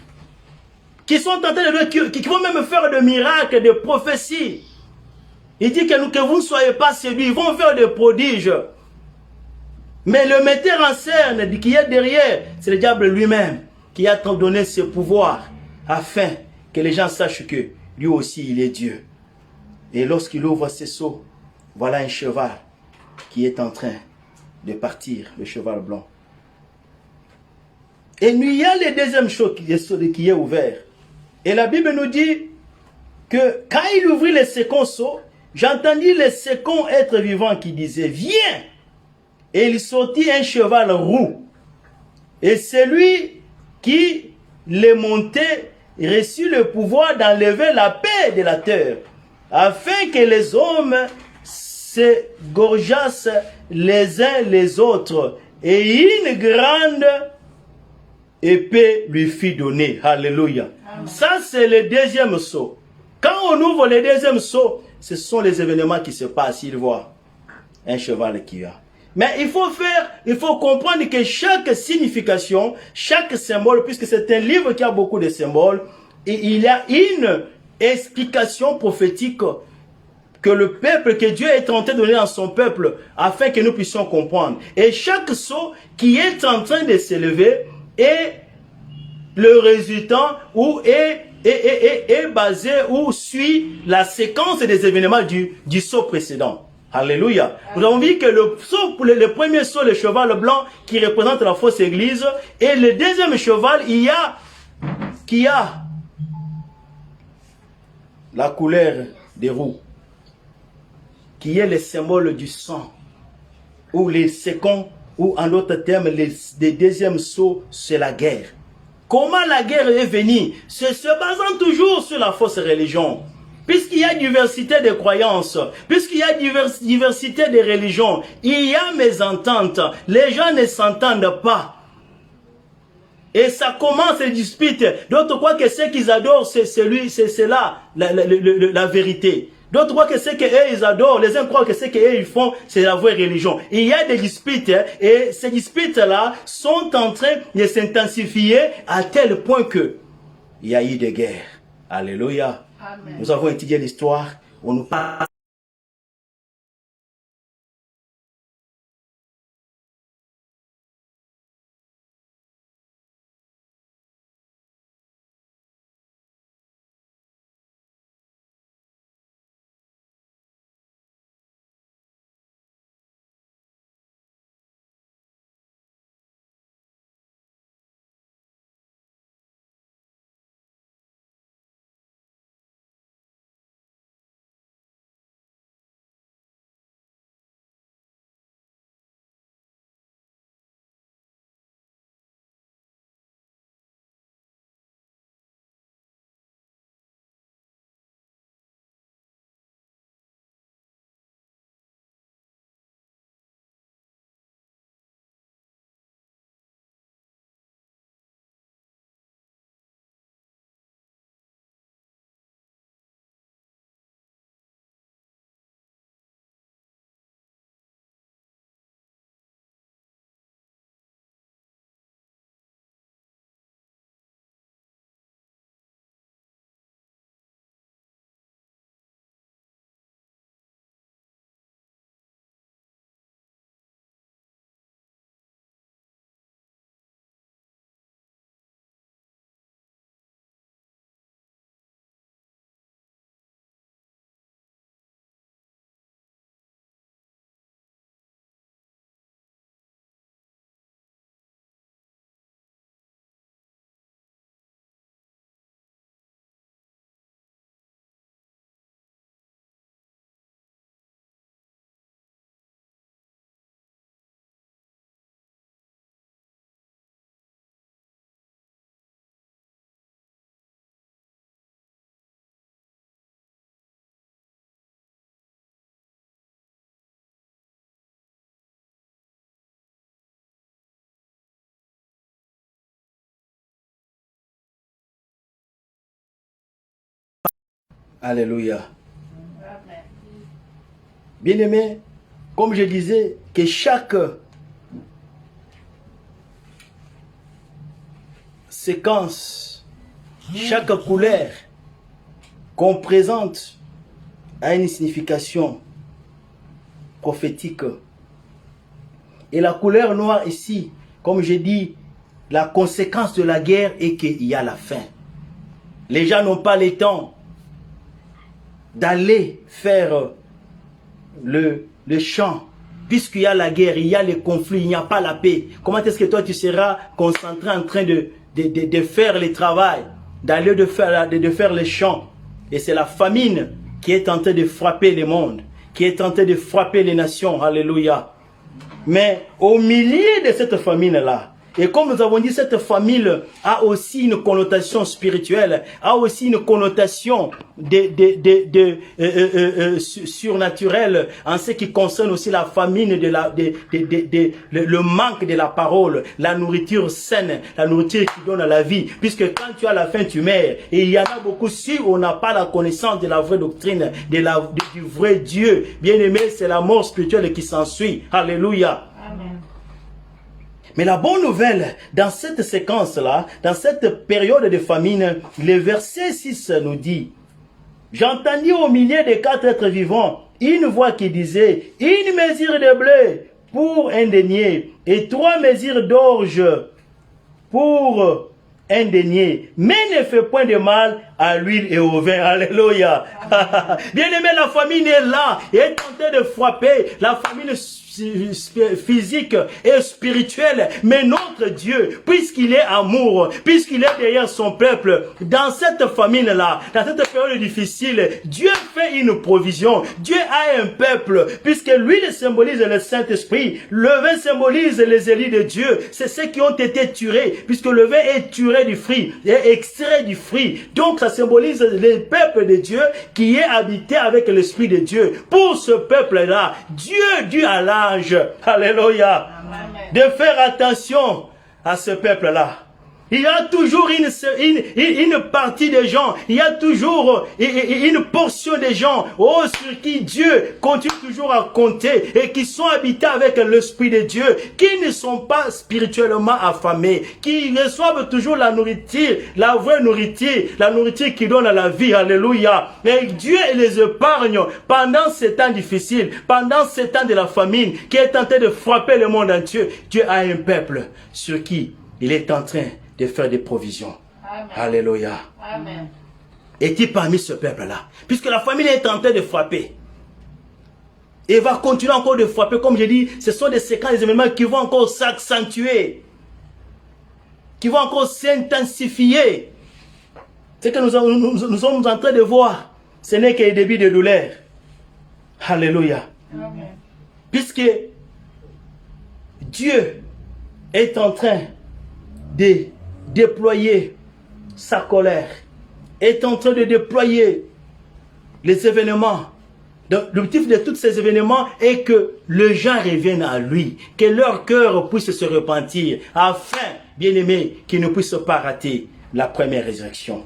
[SPEAKER 1] Qui sont tentés de qui vont même faire des miracles, des prophéties. Il dit que vous ne soyez pas séduits. Ils vont faire des prodiges. Mais le metteur en scène qui est derrière, c'est le diable lui-même qui a donné ce pouvoir afin que les gens sachent que lui aussi il est Dieu. Et lorsqu'il ouvre ses seaux, voilà un cheval qui est en train de partir, le cheval blanc. Et il y a le deuxième chose qui est ouvert. Et la Bible nous dit que quand il ouvrit le second seau, j'entendis le second être vivant qui disait, viens! Et il sortit un cheval roux. Et celui qui le montait reçut le pouvoir d'enlever la paix de la terre, afin que les hommes se gorgeassent les uns les autres. Et une grande épée lui fit donner. Alléluia. Amen. Ça, c'est le deuxième sceau. Quand on ouvre le deuxième sceau, ce sont les événements qui se passent. Il voit un cheval qui a. Mais il faut comprendre que chaque signification, chaque symbole, puisque c'est un livre qui a beaucoup de symboles, et il y a une explication prophétique que le peuple, que Dieu est en train de donner à son peuple, afin que nous puissions comprendre. Et chaque sceau qui est en train de s'élever est le résultat ou est basé ou suit la séquence des événements du sceau précédent. Alléluia. Nous avons vu que le premier sceau, le cheval blanc qui représente la fausse église, et le deuxième cheval, qui a la couleur des roues, qui est le symbole du sang, ou les seconds, ou en d'autres termes, les deuxièmes sceaux, c'est la guerre. Comment la guerre est venue? C'est se basant toujours sur la fausse religion. Puisqu'il y a diversité de croyances, puisqu'il y a diversité de religions, il y a mésentente. Les gens ne s'entendent pas. Et ça commence les disputes. D'autres croient que ce qu'ils adorent, c'est là la vérité. D'autres croient que ce qu'eux ils adorent, les uns croient que ce qu'eux ils font, c'est la vraie religion. Il y a des disputes, et ces disputes-là sont en train de s'intensifier à tel point que il y a eu des guerres. Alléluia. Amen. Nous avons étudié l'histoire, on nous parle. Alléluia. Bien-aimés, comme je disais, que chaque séquence, chaque couleur qu'on présente a une signification prophétique. Et la couleur noire ici, comme je dis, la conséquence de la guerre est qu'il y a la faim. Les gens n'ont pas le temps d'aller faire le champ. Puisqu'il y a la guerre, il y a les conflits, il n'y a pas la paix. Comment est-ce que toi tu seras concentré en train de faire le travail, d'aller de faire les champs? Et c'est la famine qui est en train de frapper le monde, qui est en train de frapper les nations. Alléluia. Mais au milieu de cette famine-là, Et comme nous avons dit, cette famine a aussi une connotation spirituelle, a aussi une connotation surnaturelle en ce qui concerne aussi la famine, le manque de la parole, la nourriture saine, la nourriture qui donne à la vie. Puisque quand tu as la faim, tu meurs. Et il y en a beaucoup, si on n'a pas la connaissance de la vraie doctrine, du vrai Dieu, bien aimé, c'est la mort spirituelle qui s'ensuit. Alléluia.
[SPEAKER 2] Amen.
[SPEAKER 1] Mais la bonne nouvelle, dans cette séquence-là, dans cette période de famine, le verset 6 nous dit, « J'entendis au milieu des 4 êtres vivants une voix qui disait, « Une mesure de blé pour un denier et 3 mesures d'orge pour un denier, mais ne fait point de mal à l'huile et au vin. » Alléluia. Bien aimé, la famine est là, et est en train de frapper. La famine physique et spirituelle, mais notre Dieu, puisqu'il est amour, puisqu'il est derrière son peuple, dans cette famine-là, dans cette période difficile, Dieu fait une provision. Dieu a un peuple, puisque l'huile symbolise le Saint-Esprit, le vin symbolise les élus de Dieu, c'est ceux qui ont été tués, puisque le vin est turé du fruit, est extrait du fruit. Donc ça symbolise le peuple de Dieu qui est habité avec l'Esprit de Dieu. Pour ce peuple-là, Dieu dit à l'âge, alléluia, de faire attention à ce peuple-là. Il y a toujours une partie des gens, il y a toujours une portion des gens sur qui Dieu continue toujours à compter et qui sont habités avec l'Esprit de Dieu, qui ne sont pas spirituellement affamés, qui reçoivent toujours la nourriture, la vraie nourriture, la nourriture qui donne à la vie, alléluia. Et Dieu les épargne pendant ces temps difficiles, pendant ces temps de la famine qui est en train de frapper le monde entier. Dieu a un peuple sur qui il est en train de faire des provisions. Amen. Alléluia.
[SPEAKER 2] Amen.
[SPEAKER 1] Es-tu parmi ce peuple-là? Puisque la famille est en train de frapper. Et va continuer encore de frapper. Comme je dis, ce sont des séquences, des événements qui vont encore s'accentuer. Qui vont encore s'intensifier. Ce que nous sommes en train de voir, ce n'est que le début de douleur. Alléluia.
[SPEAKER 2] Amen.
[SPEAKER 1] Puisque Dieu est en train de déployer sa colère, est en train de déployer les événements. L'objectif de tous ces événements est que les gens reviennent à lui, que leur cœur puisse se repentir, afin, bien aimé, qu'ils ne puissent pas rater la première résurrection.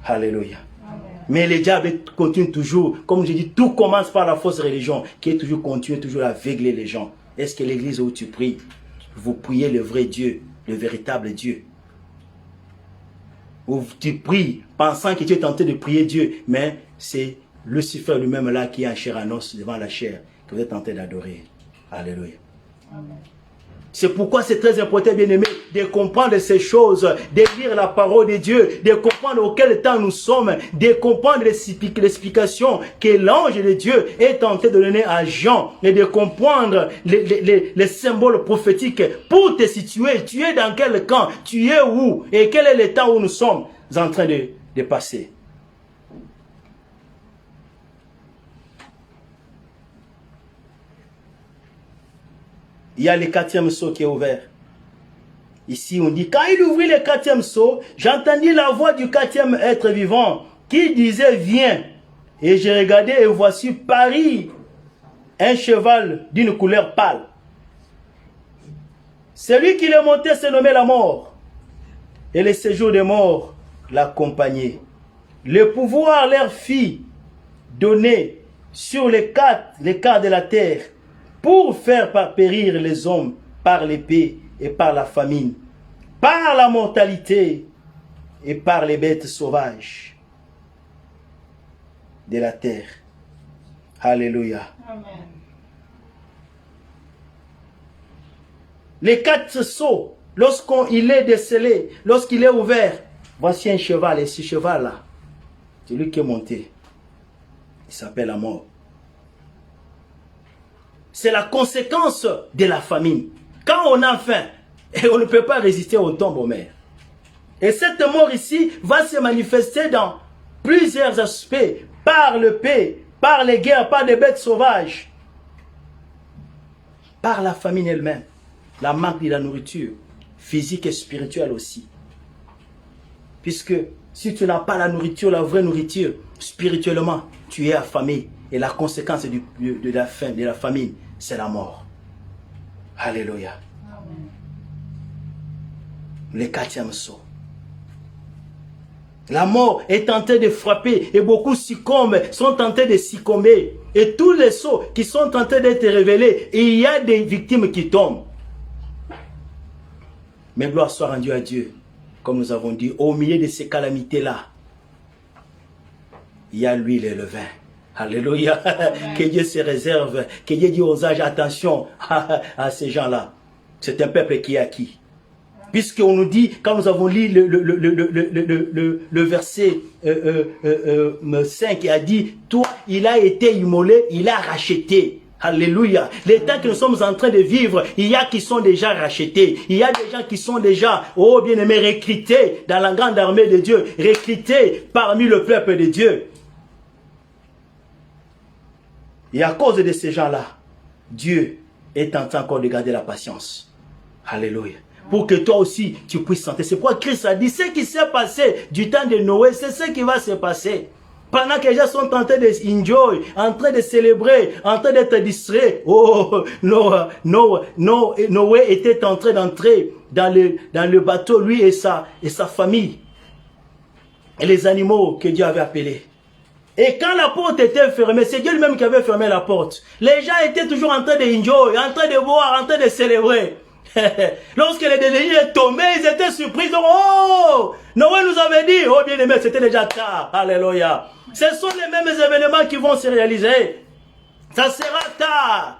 [SPEAKER 1] Alléluia. Amen. Mais les diables continuent toujours, comme je dis, tout commence par la fausse religion, qui est toujours continue, toujours à aveugler les gens. Est-ce que l'église où tu pries, vous priez le vrai Dieu, le véritable Dieu? Où tu pries pensant que tu es tenté de prier Dieu, mais c'est Lucifer lui-même là qui est en chair en os devant la chair que vous êtes tenté d'adorer. Alléluia. C'est pourquoi c'est très important, bien aimé, de comprendre ces choses, de lire la parole de Dieu, de comprendre auquel temps nous sommes, de comprendre l'explication que l'ange de Dieu est tenté de donner à Jean, et de comprendre les symboles prophétiques pour te situer. Tu es dans quel camp? Tu es où? Et quel est le temps où nous sommes en train de passer? Il y a le 4e sceau qui est ouvert. Ici, on dit, quand il ouvrit le 4e sceau, j'entendis la voix du 4e être vivant qui disait, viens. Et j'ai regardé et voici Paris, un cheval d'une couleur pâle. Celui qui le montait se nommait la mort. Et le séjour des morts l'accompagnait. Le pouvoir leur fit donner sur les quarts de la terre, pour faire périr les hommes par l'épée et par la famine, par la mortalité et par les bêtes sauvages de la terre. Alléluia. Amen. Les 4 sceaux, lorsqu'il est décelé, lorsqu'il est ouvert, voici un cheval, et ce cheval-là, celui qui est monté, il s'appelle la mort. C'est la conséquence de la famine. Quand on a faim, et on ne peut pas résister aux tombes aux mers. Et cette mort ici va se manifester dans plusieurs aspects. Par le paix, par les guerres, par les bêtes sauvages. Par la famine elle-même. La manque de la nourriture. physique et spirituelle aussi. Puisque si tu n'as pas la nourriture, la vraie nourriture, spirituellement, tu es affamé. Et la conséquence de la faim, de la famine, c'est la mort. Alléluia.
[SPEAKER 2] Amen.
[SPEAKER 1] Le 4e saut. La mort est en train de frapper et beaucoup succombent, sont en train de succomber. Et tous les sauts qui sont en train d'être révélés, il y a des victimes qui tombent. Mais gloire soit rendue à Dieu. Comme nous avons dit, au milieu de ces calamités-là, il y a l'huile et le vin. Alléluia. Que Dieu se réserve, que Dieu dit aux âges, attention à ces gens-là. C'est un peuple qui est acquis. Puisqu'on nous dit, quand nous avons lu le verset 5, il a dit, toi, il a été immolé, il a racheté. Alléluia. Les temps que nous sommes en train de vivre, il y a qui sont déjà rachetés. Il y a des gens qui sont déjà, oh bien-aimés, recrutés dans la grande armée de Dieu, recrutés parmi le peuple de Dieu. Et à cause de ces gens-là, Dieu est en train encore de garder la patience. Alléluia. Pour que toi aussi, tu puisses sentir. C'est pourquoi Christ a dit, ce qui s'est passé du temps de Noé, c'est ce qui va se passer. Pendant que les gens sont en train de enjoy, en train de célébrer, en train d'être distraits. Oh, Noé était en train d'entrer dans le bateau, lui et sa famille. Et les animaux que Dieu avait appelés. Et quand la porte était fermée, c'est Dieu lui-même qui avait fermé la porte. Les gens étaient toujours en train de enjoy, en train de boire, en train de célébrer. Lorsque les déliés est tombé, ils étaient surpris. Donc, oh, Noé nous avait dit, oh bien aimé, c'était déjà tard. Alléluia. Ce sont les mêmes événements qui vont se réaliser. Ça sera tard.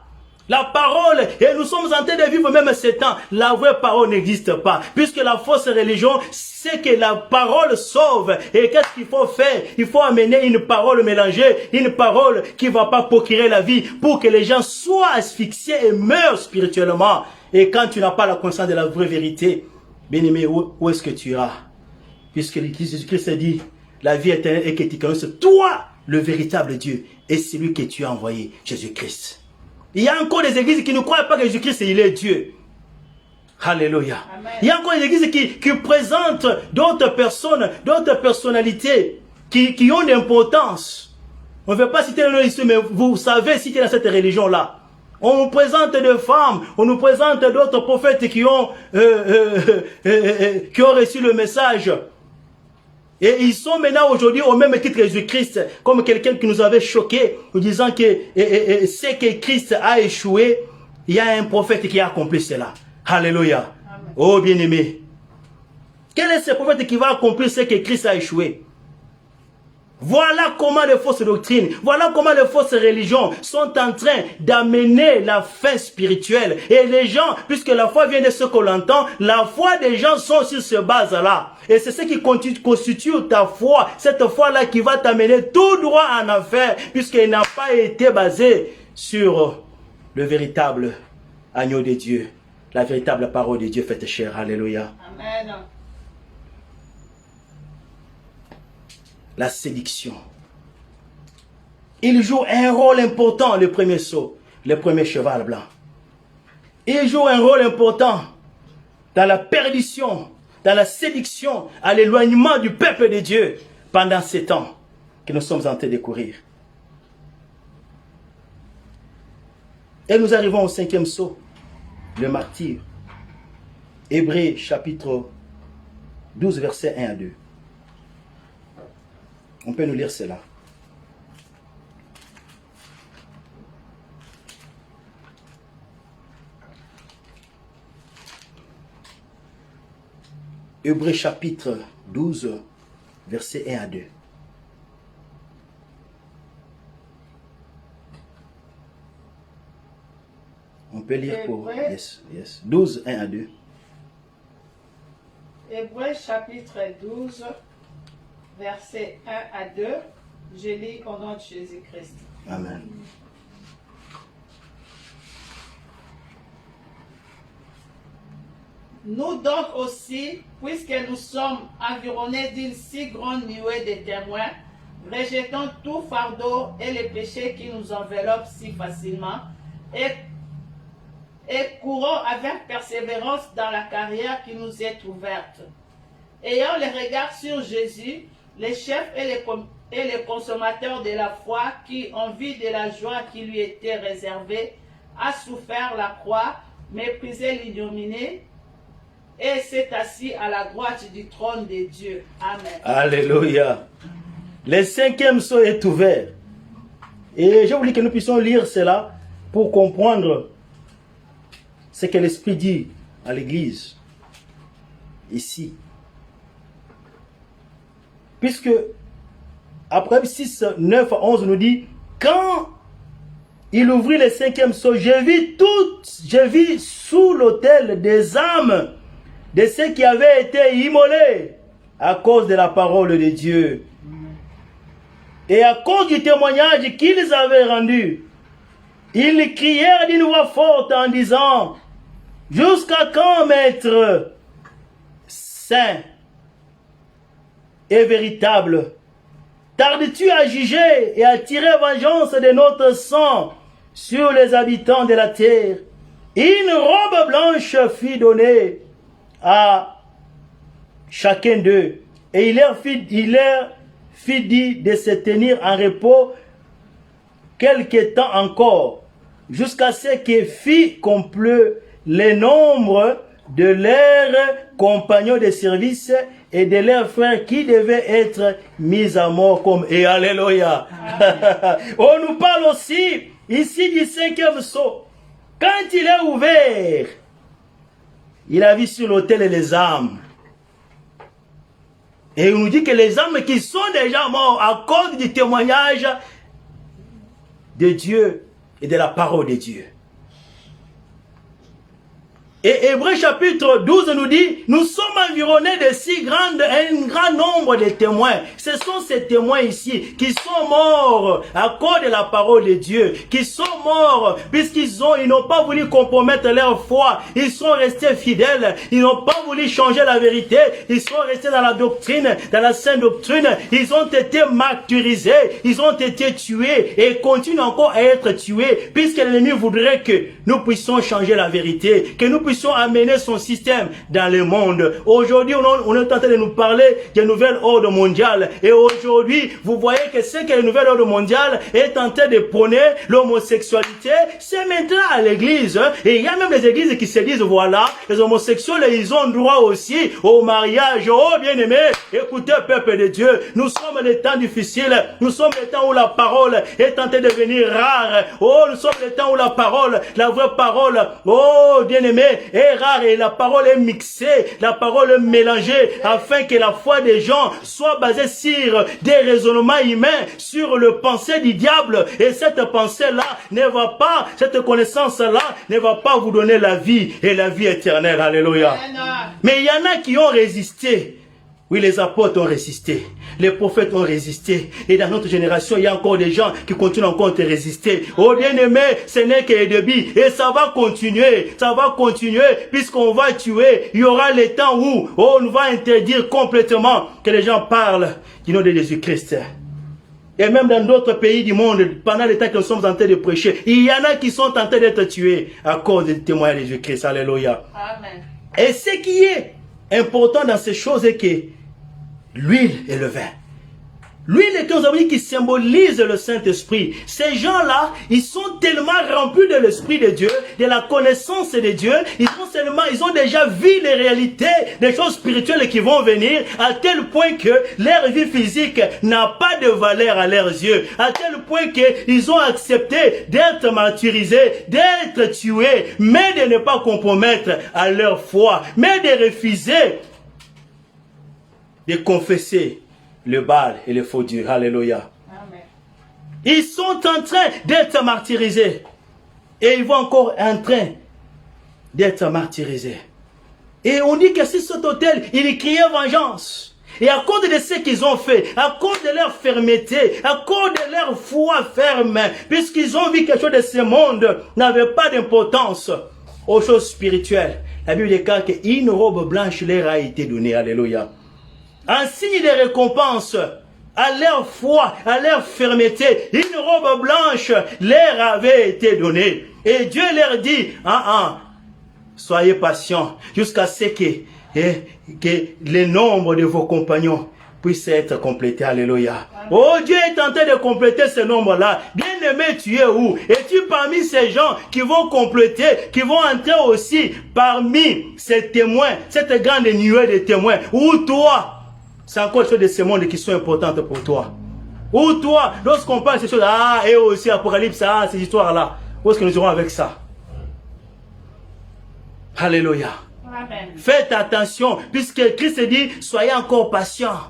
[SPEAKER 1] La parole, et nous sommes en train de vivre même ces temps, la vraie parole n'existe pas. Puisque la fausse religion, c'est que la parole sauve. Et qu'est-ce qu'il faut faire? Il faut amener une parole mélangée, une parole qui ne va pas procurer la vie, pour que les gens soient asphyxiés et meurent spirituellement. Et quand tu n'as pas la conscience de la vraie vérité, bien-aimé, où est-ce que tu iras? Puisque Jésus-Christ a dit, la vie éternelle est que tu connaisses toi, le véritable Dieu, et celui que tu as envoyé, Jésus-Christ. Il y a encore des églises qui ne croient pas que Jésus-Christ, il est Dieu. Alléluia. Amen. Il y a encore des églises qui présentent d'autres personnes, d'autres personnalités qui ont d'importance. On ne veut pas citer le nom ici, mais vous savez citer dans cette religion-là. On nous présente des femmes, on nous présente d'autres prophètes qui ont reçu le message. Et ils sont maintenant aujourd'hui au même titre que Jésus-Christ, comme quelqu'un qui nous avait choqué, nous disant que c'est que Christ a échoué, il y a un prophète qui a accompli cela. Alléluia. Amen. Oh bien-aimé. Quel est ce prophète qui va accomplir ce que Christ a échoué? Voilà comment les fausses doctrines, voilà comment les fausses religions sont en train d'amener la fin spirituelle. Et les gens, puisque la foi vient de ce qu'on entend, la foi des gens sont sur ce base-là. Et c'est ce qui constitue ta foi, cette foi-là qui va t'amener tout droit en enfer, puisqu'elle n'a pas été basée sur le véritable agneau de Dieu, la véritable parole de Dieu faite chair. Alléluia.
[SPEAKER 2] Amen.
[SPEAKER 1] La séduction. Il joue un rôle important, le premier sceau, le premier cheval blanc. Il joue un rôle important dans la perdition, dans la séduction, à l'éloignement du peuple de Dieu pendant ces temps que nous sommes en train de courir. Et nous arrivons au 5e sceau, le martyr. Hébreux chapitre 12, versets 1 à 2. On peut nous lire cela. Hébreux chapitre 12, versets 1 à 2. On peut lire pour... Yes. 12, 1 à 2.
[SPEAKER 2] Hébreux chapitre 12, versets 1 à 2. Je lis au nom de Jésus-Christ.
[SPEAKER 1] Amen.
[SPEAKER 2] Nous donc aussi, puisque nous sommes environnés d'une si grande nuée de témoins, rejetons tout fardeau et les péchés qui nous enveloppent si facilement, et et courons avec persévérance dans la carrière qui nous est ouverte. Ayant les regards sur Jésus, les chefs et les consommateurs de la foi qui, en vue de la joie qui lui était réservée, a souffert la croix, méprisé l'ignominie, et s'est assis à la droite du trône de Dieu. Amen.
[SPEAKER 1] Alléluia. Le 5e sceau est ouvert. Et j'ai voulu que nous puissions lire cela pour comprendre ce que l'Esprit dit à l'Église. Ici. Puisque Apocalypse 6, 9 à 11 nous dit, quand il ouvrit le 5e sceau, je vis sous l'autel des âmes de ceux qui avaient été immolés à cause de la parole de Dieu et à cause du témoignage qu'ils avaient rendu. Ils crièrent d'une voix forte en disant, jusqu'à quand, Maître saint et véritable, tardes-tu à juger et à tirer vengeance de notre sang sur les habitants de la terre? Une robe blanche fut donnée à chacun d'eux, et il leur fit dire de se tenir en repos quelque temps encore, jusqu'à ce que fit complet le nombre de leurs compagnons de service et de leurs frères qui devaient être mis à mort comme... Et alléluia. On nous parle aussi ici du 5e sceau. Quand il est ouvert, il a vu sur l'autel les âmes. Et il nous dit que les âmes qui sont déjà morts à cause du témoignage de Dieu et de la parole de Dieu. Et Hébreux chapitre 12 nous dit, nous sommes environnés de un grand nombre de témoins. Ce sont ces témoins ici qui sont morts à cause de la parole de Dieu, qui sont morts puisqu'ils n'ont pas voulu compromettre leur foi. Ils sont restés fidèles. Ils n'ont pas voulu changer la vérité. Ils sont restés dans la doctrine, dans la sainte doctrine. Ils ont été martyrisés. Ils ont été tués et continuent encore à être tués puisque l'ennemi voudrait que nous puissions changer la vérité, que nous puissions amener son système dans le monde. Aujourd'hui, on est en train de nous parler des nouvelles ordres mondiales. Et aujourd'hui, vous voyez que ce que le nouvel ordre mondial est en train de prôner, l'homosexualité, c'est maintenant à l'église. Et il y a même des églises qui se disent, voilà, les homosexuels, ils ont droit aussi au mariage. Oh, bien-aimés, écoutez, peuple de Dieu, nous sommes les temps difficiles. Nous sommes les temps où la parole est en train de devenir rare. Oh, nous sommes les temps où la parole, la vraie parole, oh, bien-aimés, est rare et la parole est mixée, la parole est mélangée afin que la foi des gens soit basée sur des raisonnements humains, sur le pensée du diable. Et cette pensée-là ne va pas, cette connaissance-là ne va pas vous donner la vie et la vie éternelle. Alléluia. Mais il y en a qui ont résisté. Oui, les apôtres ont résisté, les prophètes ont résisté, et dans notre génération, il y a encore des gens qui continuent encore à résister. Oh bien-aimé, ce n'est que le début, et ça va continuer, puisqu'on va tuer. Il y aura le temps où on va interdire complètement que les gens parlent du nom de Jésus-Christ. Et même dans d'autres pays du monde, pendant le temps que nous sommes en train de prêcher, il y en a qui sont en train d'être tués à cause du témoignage de Jésus-Christ. Alléluia. Amen. Et ce qui est important dans ces choses est que l'huile et le vin. L'huile est un objet qui symbolise le Saint-Esprit. Ces gens-là, ils sont tellement remplis de l'Esprit de Dieu, de la connaissance de Dieu. Ils ont déjà vu les réalités, des choses spirituelles qui vont venir, à tel point que leur vie physique n'a pas de valeur à leurs yeux. À tel point qu'ils ont accepté d'être martyrisés, d'être tués, mais de ne pas compromettre à leur foi, mais de refuser de confesser le Baal et le faux Dieu. Alléluia. Amen. Ils sont en train d'être martyrisés. Et ils vont encore en train d'être martyrisés. Et on dit que sur cet autel, ils criaient vengeance. Et à cause de ce qu'ils ont fait, à cause de leur fermeté, à cause de leur foi ferme, puisqu'ils ont vu quelque chose de ce monde, n'avait pas d'importance aux choses spirituelles. La Bible déclare qu'une robe blanche leur a été donnée. Alléluia. Un signe de récompense à leur foi, à leur fermeté, une robe blanche leur avait été donnée. Et Dieu leur dit, soyez patients jusqu'à ce que le nombre de vos compagnons puisse être complété. Alléluia. Oh, Dieu est en train de compléter ce nombre-là. Bien-aimé, tu es où? Es-tu parmi ces gens qui vont compléter, qui vont entrer aussi parmi ces témoins, cette grande nuée de témoins? Ou toi, c'est encore des choses de ce monde qui sont importantes pour toi. Ou toi, lorsqu'on parle de ces choses, et aussi Apocalypse, ces histoires-là, où est-ce que nous irons avec ça? Alléluia.
[SPEAKER 2] Amen.
[SPEAKER 1] Faites attention, puisque Christ dit, soyez encore patients.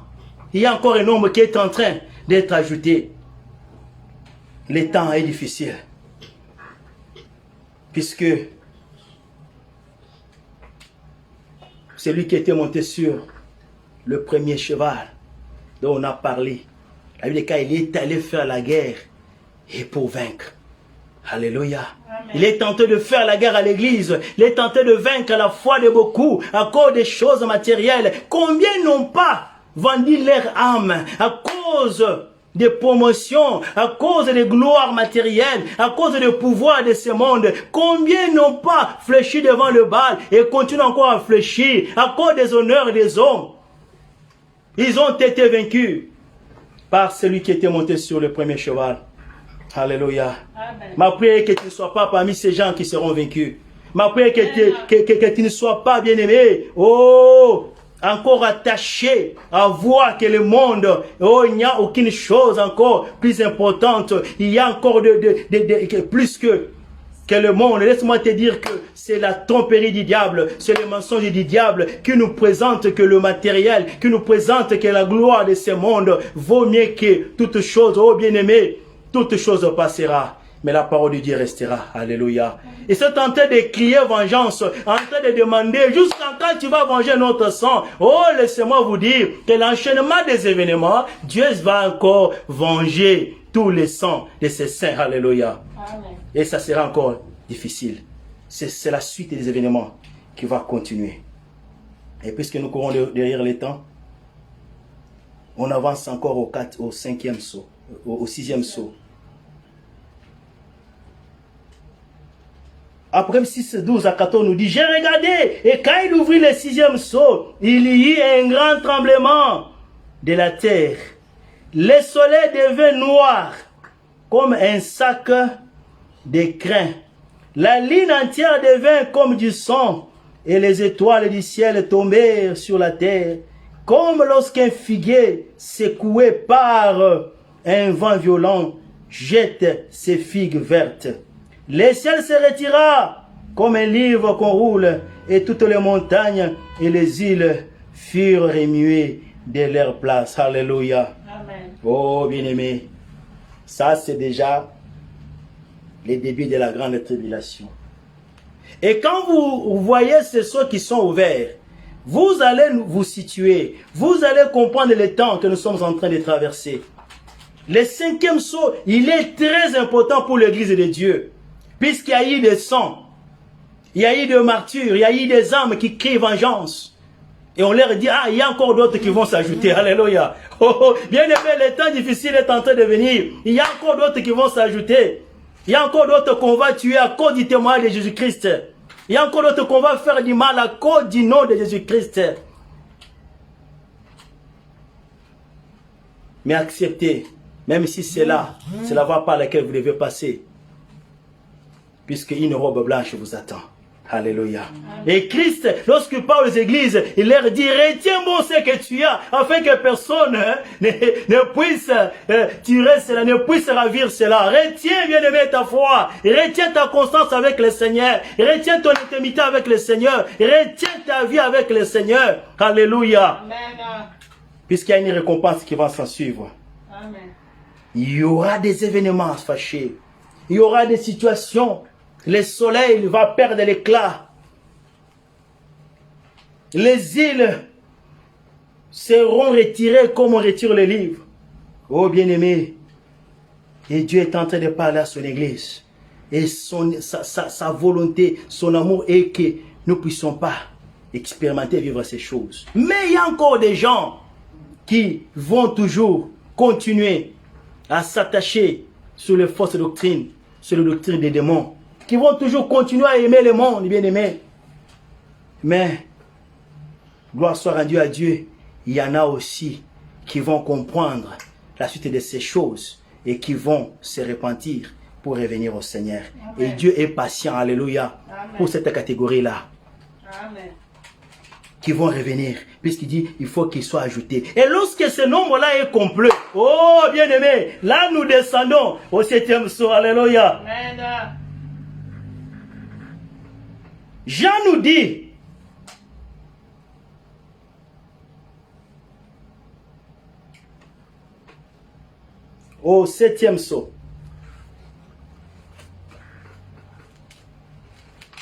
[SPEAKER 1] Il y a encore un nombre qui est en train d'être ajouté. Le temps est difficile. Puisque celui qui était monté sur le premier cheval dont on a parlé, la Bible dit qu'il est allé faire la guerre et pour vaincre. Alléluia.
[SPEAKER 2] Amen.
[SPEAKER 1] Il est tenté de faire la guerre à l'église. Il est tenté de vaincre la foi de beaucoup à cause des choses matérielles. Combien n'ont pas vendu leur âme à cause de promotions, à cause de gloires matérielles, à cause de pouvoir de ce monde? Combien n'ont pas fléchi devant le Baal et continuent encore à fléchir à cause des honneurs des hommes? Ils ont été vaincus par celui qui était monté sur le premier cheval. Alléluia.
[SPEAKER 2] Amen.
[SPEAKER 1] Ma prière est que tu ne sois pas parmi ces gens qui seront vaincus. Ma prière est que tu ne sois pas bien-aimé. Oh, encore attaché à voir que le monde, il n'y a aucune chose encore plus importante. Il y a encore plus que le monde. Laisse-moi te dire que c'est la tromperie du diable, c'est le mensonge du diable qui nous présente que le matériel, qui nous présente que la gloire de ce monde vaut mieux que toute chose. Oh bien-aimé, toute chose passera, mais la parole de Dieu restera. Alléluia. Ils sont en train de crier vengeance, en train de demander jusqu'à quand tu vas venger notre sang. Oh, laissez-moi vous dire que l'enchaînement des événements, Dieu va encore venger tous les sangs de ses saints. Alléluia.
[SPEAKER 2] Amen.
[SPEAKER 1] Et ça sera encore difficile. C'est la suite des événements qui va continuer. Et puisque nous courons derrière les temps, on avance encore au cinquième saut, au sixième saut. Apocalypse 6, 12 à 14 nous dit, j'ai regardé, et quand il ouvrit le sixième seau, il y eut un grand tremblement de la terre. Le soleil devint noir, comme un sac de crin. La ligne entière devint comme du sang, et les étoiles du ciel tombèrent sur la terre, comme lorsqu'un figuier secoué par un vent violent jette ses figues vertes. Le ciel se retira comme un livre qu'on roule, et toutes les montagnes et les îles furent remuées de leur place. Alléluia.
[SPEAKER 2] Amen.
[SPEAKER 1] Oh bien-aimé, ça c'est déjà le début de la grande tribulation. Et quand vous voyez ces sceaux qui sont ouverts, vous allez vous situer, vous allez comprendre le temps que nous sommes en train de traverser. Le cinquième sceau, il est très important pour l'église de Dieu. Puisqu'il y a eu des sangs, il y a eu des martyrs, il y a eu des âmes qui crient vengeance. Et on leur dit, il y a encore d'autres qui vont s'ajouter. Alléluia. Oh, bien aimé, le temps difficile est en train de venir. Il y a encore d'autres qui vont s'ajouter. Il y a encore d'autres qu'on va tuer à cause du témoignage de Jésus-Christ. Il y a encore d'autres qu'on va faire du mal à cause du nom de Jésus-Christ. Mais acceptez, même si c'est la voie par laquelle vous devez passer. Puisqu'une robe blanche vous attend. Alléluia. Et Christ, lorsqu'il parle aux églises, il leur dit, retiens bon ce que tu as, afin que personne ne puisse tirer cela, ne puisse ravir cela. Retiens, bien-aimé, ta foi. Retiens ta constance avec le Seigneur. Retiens ton intimité avec le Seigneur. Retiens ta vie avec le Seigneur. Alléluia.
[SPEAKER 2] Amen.
[SPEAKER 1] Puisqu'il y a une récompense qui va s'en suivre.
[SPEAKER 2] Amen.
[SPEAKER 1] Il y aura des événements fâchés. Il y aura des situations. Le soleil va perdre l'éclat. Les îles seront retirées comme on retire les livres. Oh bien-aimé, et Dieu est en train de parler à son église. Et sa volonté, son amour est que nous ne puissions pas expérimenter, vivre ces choses. Mais il y a encore des gens qui vont toujours continuer à s'attacher sur les fausses doctrines, sur les doctrines des démons, qui vont toujours continuer à aimer le monde, bien aimé. Mais, gloire soit rendue à Dieu, il y en a aussi qui vont comprendre la suite de ces choses et qui vont se repentir pour revenir au Seigneur. Amen. Et Dieu est patient, alléluia, Amen. Pour cette catégorie-là.
[SPEAKER 2] Amen.
[SPEAKER 1] Qui vont revenir, puisqu'il dit, il faut qu'il soit ajouté. Et lorsque ce nombre-là est complet, oh, bien-aimé, là nous descendons au 7e sceau, alléluia.
[SPEAKER 2] Amen.
[SPEAKER 1] Jean nous dit, au 7e sceau,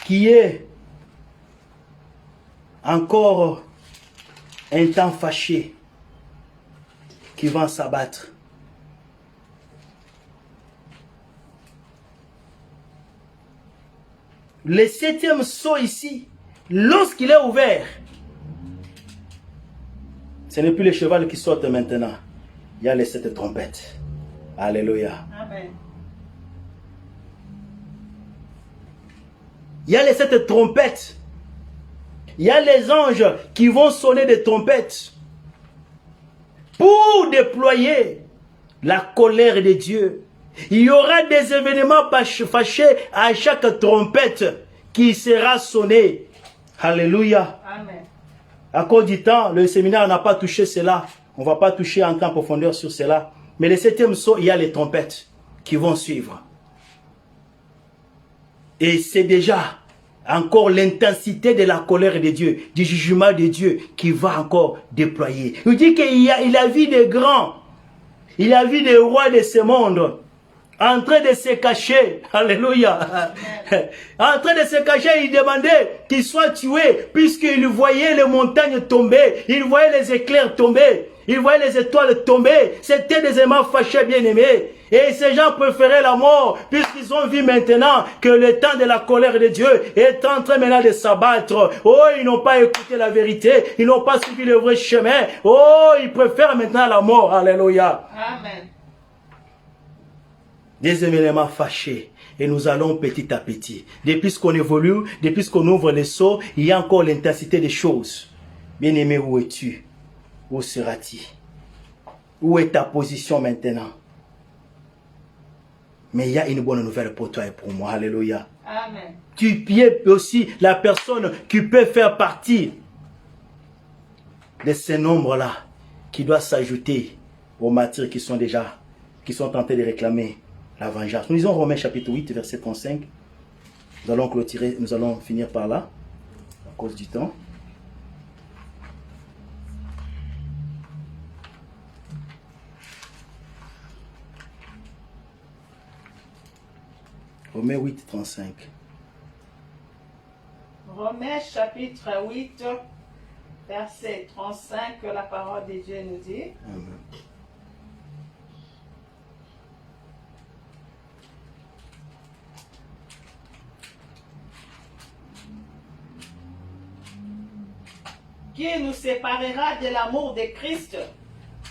[SPEAKER 1] qui est encore un temps fâché qui va s'abattre. Le 7e sceau ici, lorsqu'il est ouvert, ce n'est plus le cheval qui saute maintenant. Il y a les 7 trompettes. Alléluia.
[SPEAKER 2] Amen.
[SPEAKER 1] Il y a les 7 trompettes. Il y a les anges qui vont sonner des trompettes pour déployer la colère de Dieu. Il y aura des événements fâchés à chaque trompette qui sera sonnée. Alléluia.
[SPEAKER 2] Amen.
[SPEAKER 1] À cause du temps, le séminaire n'a pas touché cela. On ne va pas toucher en temps profondeur sur cela. Mais le 7e sceau, il y a les trompettes qui vont suivre. Et c'est déjà encore l'intensité de la colère de Dieu, du jugement de Dieu qui va encore déployer. Il dit qu'il a vu des grands, il a vu des rois de ce monde en train de se cacher. Alléluia. En train de se cacher, il demandait qu'ils soient tués puisqu'il voyait les montagnes tomber, il voyait les éclairs tomber. Ils voyaient les étoiles tomber. C'était des aimants fâchés, bien-aimés. Et ces gens préféraient la mort, puisqu'ils ont vu maintenant que le temps de la colère de Dieu est en train maintenant de s'abattre. Oh, ils n'ont pas écouté la vérité. Ils n'ont pas suivi le vrai chemin. Oh, ils préfèrent maintenant la mort. Alléluia.
[SPEAKER 2] Amen.
[SPEAKER 1] Des événements fâchés. Et nous allons petit à petit. Depuis qu'on évolue, depuis qu'on ouvre les seaux, il y a encore l'intensité des choses. Bien-aimé, où es-tu? Où seras-tu? Où est ta position maintenant? Mais il y a une bonne nouvelle pour toi et pour moi. Alléluia.
[SPEAKER 2] Amen.
[SPEAKER 1] Tu es aussi la personne qui peut faire partie de ces nombres-là, qui doit s'ajouter aux martyrs qui sont tentés de réclamer la vengeance. Nous lisons Romains chapitre 8, verset 35. Nous allons clôturer, nous allons finir par là, à cause du temps. Romains 8, 35.
[SPEAKER 2] Romains chapitre 8, verset 35, que la parole de Dieu nous dit.
[SPEAKER 1] Amen.
[SPEAKER 2] Qui nous séparera de l'amour de Christ?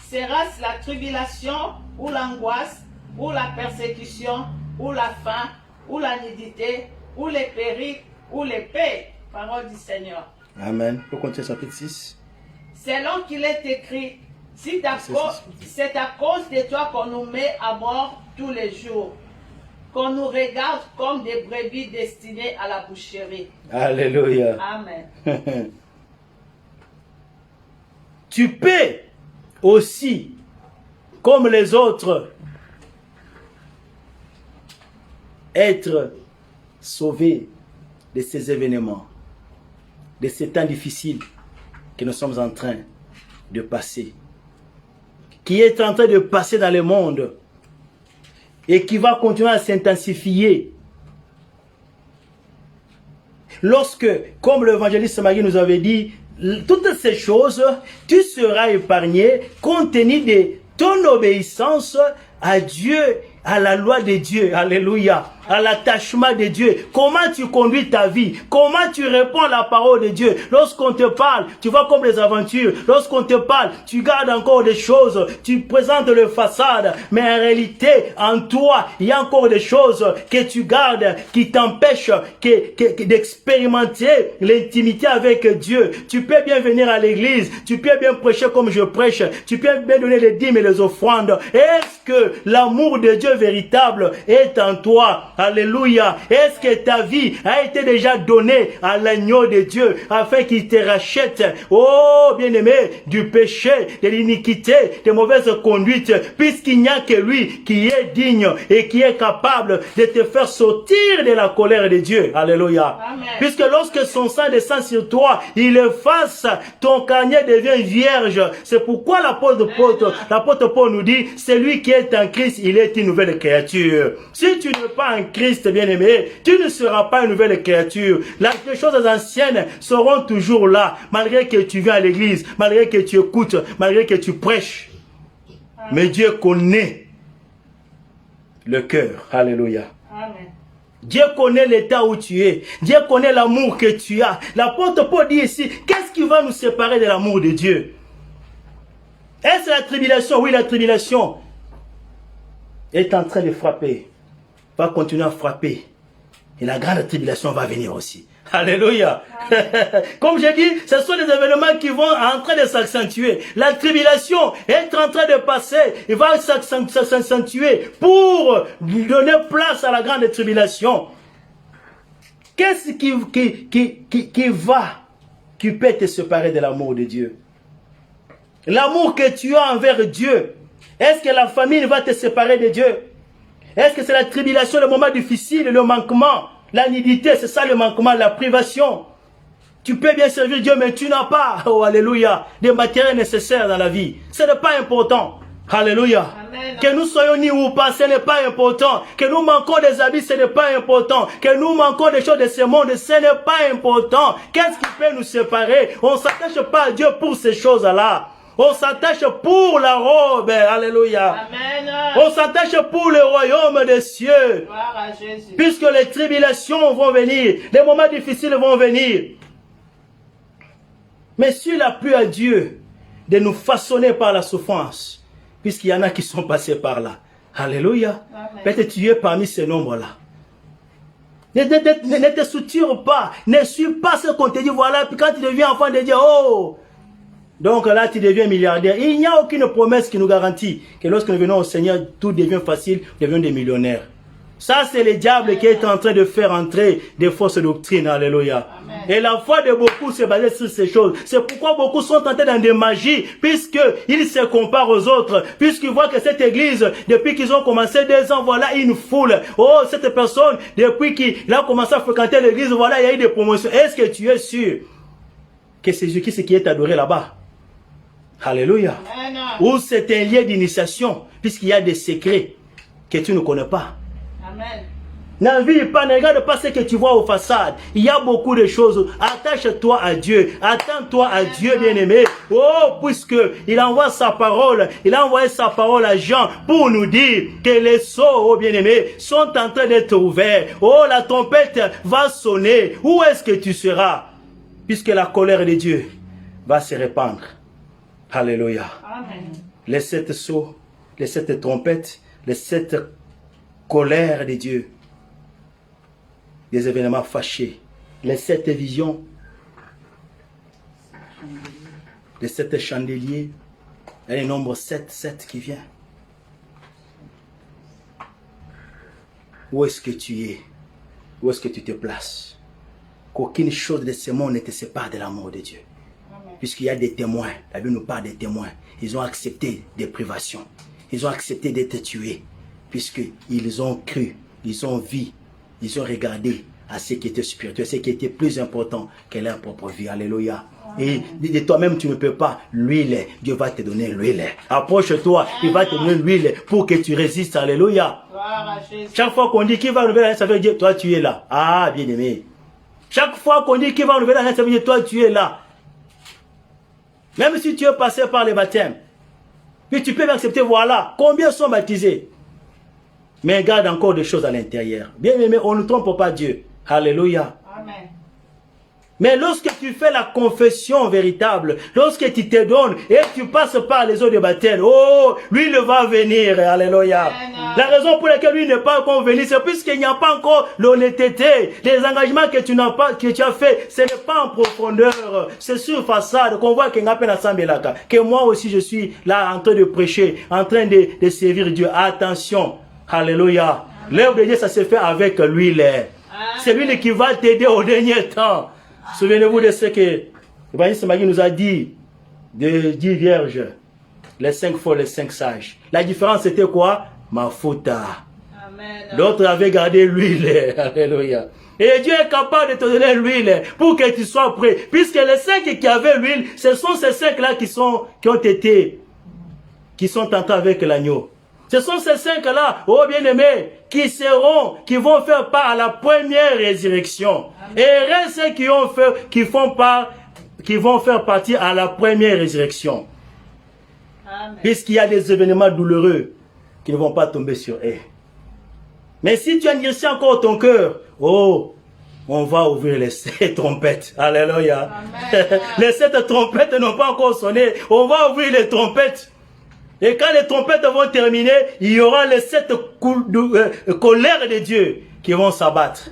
[SPEAKER 2] Sera-ce la tribulation, ou l'angoisse, ou la persécution, ou la faim, ou la nudité, ou les périls, ou l'épée? Parole du Seigneur.
[SPEAKER 1] Amen. On continue chapitre 6.
[SPEAKER 2] Selon qu'il est écrit, c'est à cause de toi qu'on nous met à mort tous les jours, qu'on nous regarde comme des brebis destinées à la boucherie.
[SPEAKER 1] Alléluia.
[SPEAKER 2] Amen.
[SPEAKER 1] Tu peux aussi, comme les autres, être sauvé de ces événements, de ces temps difficiles que nous sommes en train de passer, qui est en train de passer dans le monde et qui va continuer à s'intensifier. Lorsque, comme l'évangéliste Marie nous avait dit, toutes ces choses, tu seras épargné compte tenu de ton obéissance à Dieu, à la loi de Dieu, alléluia, à l'attachement de Dieu. Comment tu conduis ta vie? Comment tu réponds à la parole de Dieu? Lorsqu'on te parle, tu vois comme les aventures. Lorsqu'on te parle, tu gardes encore des choses. Tu présentes le façade. Mais en réalité, en toi, il y a encore des choses que tu gardes qui t'empêchent d'expérimenter l'intimité avec Dieu. Tu peux bien venir à l'église. Tu peux bien prêcher comme je prêche. Tu peux bien donner les dîmes et les offrandes. Est-ce que l'amour de Dieu véritable est en toi? Alléluia. Est-ce que ta vie a été déjà donnée à l'agneau de Dieu afin qu'il te rachète, oh bien-aimé, du péché, de l'iniquité, des mauvaises conduites, puisqu'il n'y a que lui qui est digne et qui est capable de te faire sortir de la colère de Dieu. Alléluia. Amen. Puisque lorsque son sang descend sur toi, il efface, ton canier devient vierge. C'est pourquoi l'apôtre Paul nous dit, celui qui est en Christ, il est une nouvelle créature. Si tu n'es pas en Christ, bien-aimé, tu ne seras pas une nouvelle créature. Les choses anciennes seront toujours là, malgré que tu viens à l'église, malgré que tu écoutes, malgré que tu prêches. Mais Dieu connaît le cœur. Alléluia. Amen. Dieu connaît l'état où tu es. Dieu connaît l'amour que tu as. L'apôtre Paul dit ici, qu'est-ce qui va nous séparer de l'amour de Dieu? Est-ce la tribulation? Oui, la tribulation est en train de frapper. Va continuer à frapper. Et la grande tribulation va venir aussi. Alléluia. Comme j'ai dit, ce sont des événements qui vont en train de s'accentuer. La tribulation est en train de passer. Il va s'accentuer pour donner place à la grande tribulation. Qu'est-ce qui peut te séparer de l'amour de Dieu? L'amour que tu as envers Dieu. Est-ce que la famine va te séparer de Dieu? Est-ce que c'est la tribulation, le moment difficile, le manquement, la nudité, c'est ça le manquement, la privation? Tu peux bien servir Dieu, mais tu n'as pas, oh alléluia, des matériels nécessaires dans la vie. Ce n'est pas important. Alléluia. Amen. Que nous soyons nus ou pas, ce n'est pas important. Que nous manquons des habits, ce n'est pas important. Que nous manquons des choses de ce monde, ce n'est pas important. Qu'est-ce qui peut nous séparer? On ne s'attache pas à Dieu pour ces choses-là. On s'attache pour la robe. Alléluia. Amen. On s'attache pour le royaume des cieux. Gloire à Jésus. Puisque les tribulations vont venir. Les moments difficiles vont venir. Mais s'il a plu à Dieu de nous façonner par la souffrance, puisqu'il y en a qui sont passés par là. Alléluia. Peut-être tu es parmi ces nombres-là. Ne te soutire pas. Ne suis pas ce qu'on te dit. Voilà. Puis quand tu deviens enfant de Dieu, oh. Donc là, tu deviens milliardaire. Il n'y a aucune promesse qui nous garantit que lorsque nous venons au Seigneur, tout devient facile, nous devenons des millionnaires. Ça, c'est le diable qui est en train de faire entrer des fausses doctrines. Alléluia. Amen. Et la foi de beaucoup se base sur ces choses. C'est pourquoi beaucoup sont tentés dans des magies, puisqu'ils se comparent aux autres, puisqu'ils voient que cette église, depuis qu'ils ont commencé 2 ans, voilà une foule. Oh, cette personne, depuis qu'il a commencé à fréquenter l'église, voilà, il y a eu des promotions. Est-ce que tu es sûr que c'est Jésus-Christ qui est adoré là-bas? Alléluia. Amen. Ou c'est un lieu d'initiation, puisqu'il y a des secrets que tu ne connais pas. Amen. N'envie pas, ne regarde pas ce que tu vois aux façades. Il y a beaucoup de choses. Attache-toi à Dieu. Attends-toi à Dieu, bien-aimé. Oh, puisque il envoie sa parole. Il a envoyé sa parole à Jean pour nous dire que les sceaux, oh bien-aimé, sont en train d'être ouverts. Oh, la trompette va sonner. Où est-ce que tu seras? Puisque la colère de Dieu va se répandre. Alléluia. Amen. Les 7 sceaux, les 7 trompettes, les 7 colères de Dieu. Des événements fâchés. Les 7 visions. Les 7 chandeliers. Il y a le nombre 7 qui vient. Où est-ce que tu es? Où est-ce que tu te places? Qu'aucune chose de ce monde ne te sépare de l'amour de Dieu. Puisqu'il y a des témoins, la Bible nous parle des témoins. Ils ont accepté des privations. Ils ont accepté d'être tués. Puisqu'ils ont cru, ils ont vu, ils ont regardé à ce qui était spirituel, ce qui était plus important que leur propre vie. Alléluia. Et de toi-même, tu ne peux pas. L'huile, Dieu va te donner l'huile. Approche-toi, il va te donner l'huile pour que tu résistes. Alléluia. Chaque fois qu'on dit qui va enlever la haine, ça veut dire toi tu es là. Ah, bien aimé. Chaque fois qu'on dit qui va enlever la haine, ça veut dire toi tu es là. Même si tu es passé par les baptêmes, puis tu peux accepter, voilà. Combien sont baptisés? mais garde encore des choses à l'intérieur. Bien aimé, on ne trompe pas Dieu. Alléluia.
[SPEAKER 2] Amen.
[SPEAKER 1] Mais lorsque tu fais la confession véritable, lorsque tu te donnes et tu passes par les eaux de baptême, oh, lui il va venir, alléluia.
[SPEAKER 2] Amen.
[SPEAKER 1] La raison pour laquelle lui n'est pas encore venu, c'est puisqu'il n'y a pas encore l'honnêteté. Les engagements que tu as fait, ce n'est pas en profondeur, c'est sur façade qu'on voit qu'il n'y a pas d'assemblée-là. Que moi aussi je suis là en train de prêcher, en train de servir Dieu. Attention, alléluia. L'œuvre de Dieu, ça se fait avec l'huile. C'est l'huile qui va t'aider au dernier temps. Souvenez-vous de ce que l'évangile Magui nous a dit de 10 vierges, les 5 folles, les 5 sages. La différence c'était quoi? Mafuta. L'autre avait gardé l'huile. Alléluia. Et Dieu est capable de te donner l'huile pour que tu sois prêt. Puisque les 5 qui avaient l'huile, ce sont ces 5-là qui sont entrés avec l'agneau. Ce sont ces 5-là, oh bien-aimés, qui vont faire part à la première résurrection. Amen. Et reste ceux qui vont faire partie à la première résurrection. Puisqu'il y a des événements douloureux qui ne vont pas tomber sur eux. Mais si tu endurcis encore ton cœur, oh, on va ouvrir les 7 trompettes. Alléluia. Amen. Les 7 trompettes n'ont pas encore sonné. On va ouvrir les trompettes. Et quand les trompettes vont terminer, il y aura les 7 colères de Dieu qui vont s'abattre.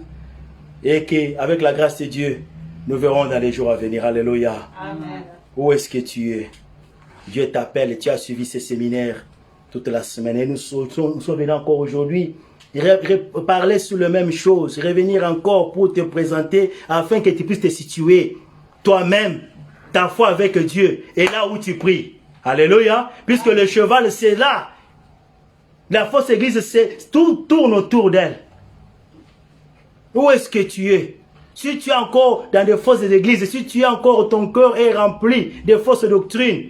[SPEAKER 1] Et qu'avec la grâce de Dieu, nous verrons dans les jours à venir. Alléluia. Amen. Où est-ce que tu es? Dieu t'appelle, tu as suivi ces séminaires toute la semaine. Et nous sommes venus encore aujourd'hui parler sur la même chose, revenir encore pour te présenter afin que tu puisses te situer toi-même, ta foi avec Dieu, et là où tu pries. Alléluia. Puisque le cheval, c'est là. La fausse église, tout tourne autour d'elle. Où est-ce que tu es? Si tu es encore dans des fausses églises, si tu es encore, ton cœur est rempli de fausses doctrines.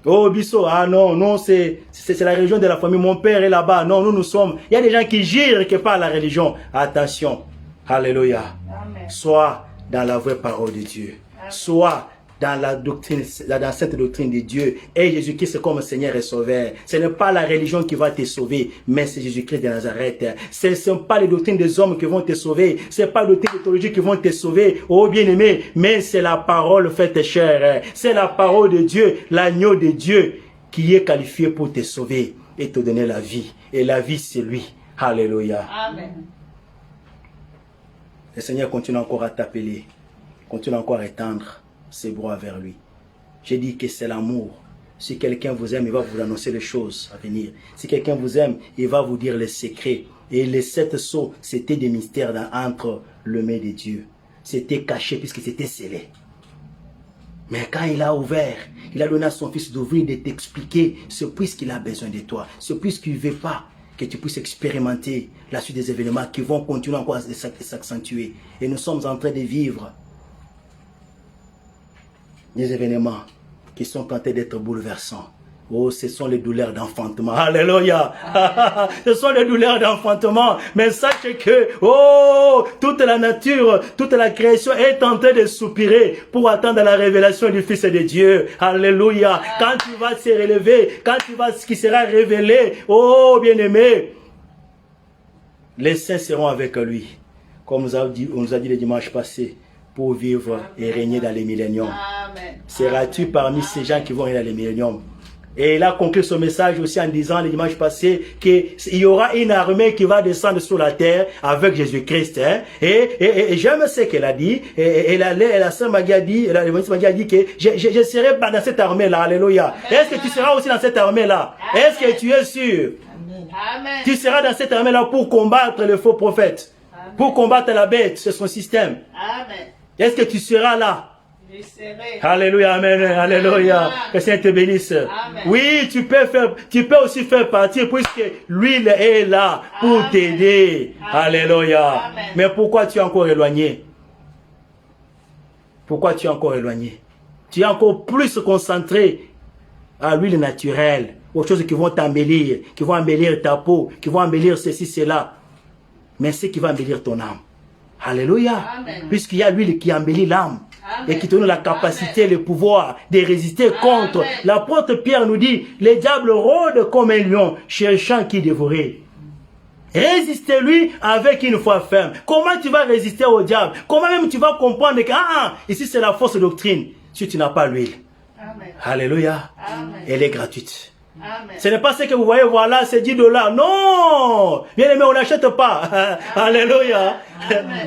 [SPEAKER 1] Oh, Bisso, ah non, c'est la religion de la famille. Mon père est là-bas. Non, nous sommes. Il y a des gens qui girent que par la religion. Attention. Alléluia. Amen. Sois dans la vraie parole de Dieu. Amen. Sois dans la doctrine, dans cette doctrine de Dieu. Et Jésus-Christ comme Seigneur et Sauveur. Ce n'est pas la religion qui va te sauver, mais c'est Jésus-Christ de Nazareth. Ce ne sont pas les doctrines des hommes qui vont te sauver. Ce n'est pas les doctrines théologiques qui vont te sauver, oh bien-aimé, mais c'est la parole faite chair. C'est la parole de Dieu, l'agneau de Dieu, qui est qualifié pour te sauver et te donner la vie. Et la vie, c'est lui. Alléluia. Amen. Le Seigneur continue encore à t'appeler, continue encore à étendre ses bras vers lui. J'ai dit que c'est l'amour. Si quelqu'un vous aime, il va vous annoncer les choses à venir. Si quelqu'un vous aime, il va vous dire les secrets. Et les 7 sceaux, c'était des mystères entre le main de Dieu. C'était caché puisque c'était scellé. Mais quand il a ouvert, il a donné à son fils d'ouvrir, de t'expliquer ce puisqu'il a besoin de toi. Ce puisqu'il ne veut pas que tu puisses expérimenter la suite des événements qui vont continuer encore à s'accentuer. Et nous sommes en train de vivre des événements qui sont tentés d'être bouleversants. Oh, ce sont les douleurs d'enfantement. Alléluia. Ce sont les douleurs d'enfantement. Mais sachez que, oh, toute la nature, toute la création est en train de soupirer pour attendre la révélation du Fils de Dieu. Alléluia. Quand tu vas se relever, quand tu vas, ce qui sera révélé, oh, bien-aimé, les saints seront avec lui. Comme on nous a dit le dimanche passé, pour vivre et régner dans les milléniums. Seras-tu parmi ces gens qui vont régner dans les milléniums? Et il a conclu son message aussi en disant le dimanche passé qu'il y aura une armée qui va descendre sur la terre avec Jésus-Christ. Hein? Et j'aime ce qu'elle a dit. Et la sœur Magui a dit, que je serai dans cette armée-là. Alléluia. Est-ce que tu seras aussi dans cette armée-là? Est-ce que tu es sûr? Amen. Tu seras dans cette armée-là pour combattre le faux prophète. Amen. Pour combattre la bête, c'est son système. Amen. Est-ce que tu seras là? Je serai. Alléluia, amen, alléluia. Amen. Que le Seigneur te bénisse. Amen. Oui, tu peux aussi faire partie puisque l'huile est là pour t'aider. Alléluia. Amen. Mais pourquoi tu es encore éloigné? Pourquoi tu es encore éloigné? Tu es encore plus concentré à l'huile naturelle, aux choses qui vont t'embellir, qui vont embellir ta peau, qui vont embellir ceci, cela. Mais ce qui va embellir ton âme. Alléluia. Amen. Puisqu'il y a l'huile qui embellit l'âme. et qui te donne la capacité, le pouvoir de résister contre. L'apôtre Pierre nous dit, les diables rôdent comme un lion, cherchant qui dévorer. Résistez-lui avec une foi ferme. Comment tu vas résister au diable? Comment même tu vas comprendre que ici c'est la fausse doctrine si tu n'as pas l'huile? Alléluia. Elle est gratuite.
[SPEAKER 2] Amen.
[SPEAKER 1] Ce n'est pas ce que vous voyez, voilà, c'est 10 $. Non! Bien aimé, on n'achète pas. Alléluia.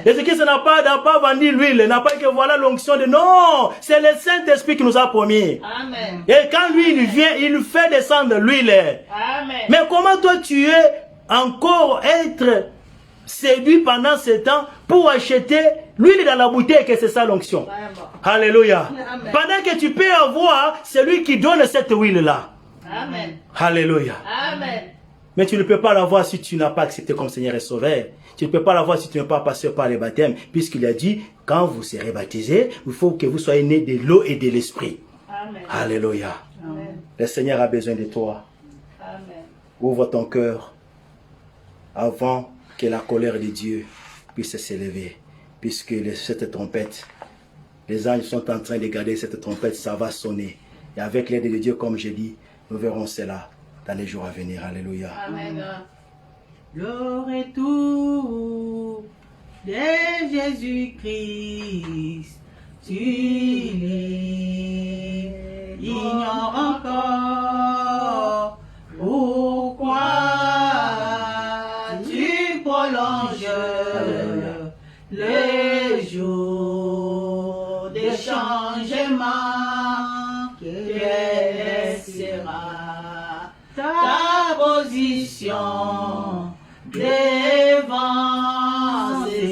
[SPEAKER 1] Jésus-Christ n'a pas vendu l'huile, n'a pas dit que voilà l'onction de... Non! C'est le Saint-Esprit qui nous a promis.
[SPEAKER 2] Amen.
[SPEAKER 1] Et quand lui, il vient, il fait descendre l'huile.
[SPEAKER 2] Amen.
[SPEAKER 1] Mais comment toi, tu es encore être séduit pendant ce temps pour acheter l'huile dans la bouteille, que c'est ça l'onction? Alléluia.
[SPEAKER 2] Amen.
[SPEAKER 1] Pendant que tu peux avoir celui qui donne cette huile-là.
[SPEAKER 2] Amen.
[SPEAKER 1] Alléluia.
[SPEAKER 2] Amen.
[SPEAKER 1] Mais tu ne peux pas l'avoir si tu n'as pas accepté comme Seigneur et Sauveur. Tu ne peux pas l'avoir si tu n'es pas passé par les baptêmes. Puisqu'il a dit, quand vous serez baptisés, il faut que vous soyez nés de l'eau et de l'esprit.
[SPEAKER 2] Amen.
[SPEAKER 1] Alléluia.
[SPEAKER 2] Amen.
[SPEAKER 1] Le Seigneur a besoin de toi.
[SPEAKER 2] Amen.
[SPEAKER 1] Ouvre ton cœur avant que la colère de Dieu puisse s'élever. Puisque cette trompette, les anges sont en train de garder cette trompette, ça va sonner. Et avec l'aide de Dieu, comme je dis, nous verrons cela dans les jours à venir. Alléluia.
[SPEAKER 2] Amen.
[SPEAKER 3] Le retour de Jésus-Christ, tu l'ignores encore. Pourquoi tu prolonges le jour des changements? Quelle sera ta position devant ces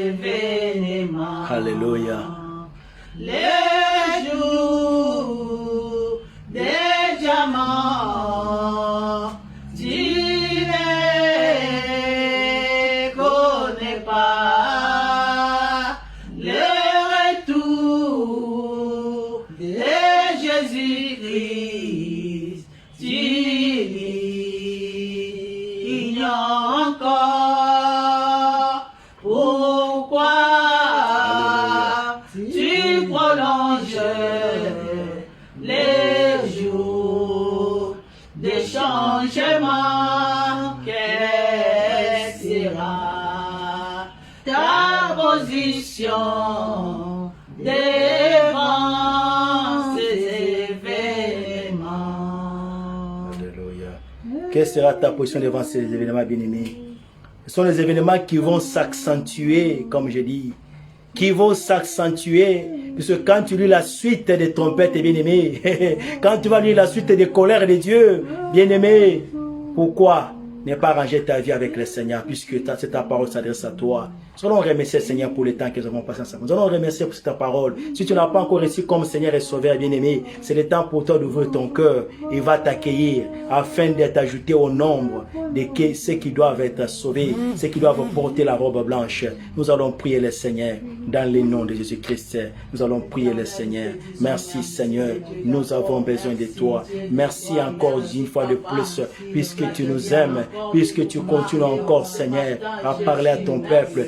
[SPEAKER 3] événements?
[SPEAKER 1] Alléluia.
[SPEAKER 3] Les jours des diamants, tu ne connais pas le retour de Jésus-Christ. Tu l'ignores encore. Pourquoi tu prolonges les jours des changements? Quelle sera ta position devant ces événements?
[SPEAKER 1] Alléluia. Quelle sera ta position devant ces événements, bien-aimés? Ce sont les événements qui vont s'accentuer, comme je dis, qui vont s'accentuer. Puisque quand tu lis la suite des trompettes, bien-aimés, quand tu vas lire la suite des colères de Dieu, bien-aimé, pourquoi ne pas ranger ta vie avec le Seigneur, puisque ta parole s'adresse à toi? Nous allons remercier le Seigneur pour le temps que nous avons passé ensemble. Nous allons remercier pour cette parole. Si tu n'as pas encore reçu comme Seigneur et Sauveur, bien-aimé, c'est le temps pour toi d'ouvrir ton cœur. Il va t'accueillir afin d'être ajouté au nombre de ceux qui doivent être sauvés, ceux qui doivent porter la robe blanche. Nous allons prier le Seigneur dans le nom de Jésus-Christ. Nous allons prier le Seigneur. Merci Seigneur, nous avons besoin de toi. Merci encore une fois de plus, puisque tu nous aimes, puisque tu continues encore Seigneur à parler à ton peuple.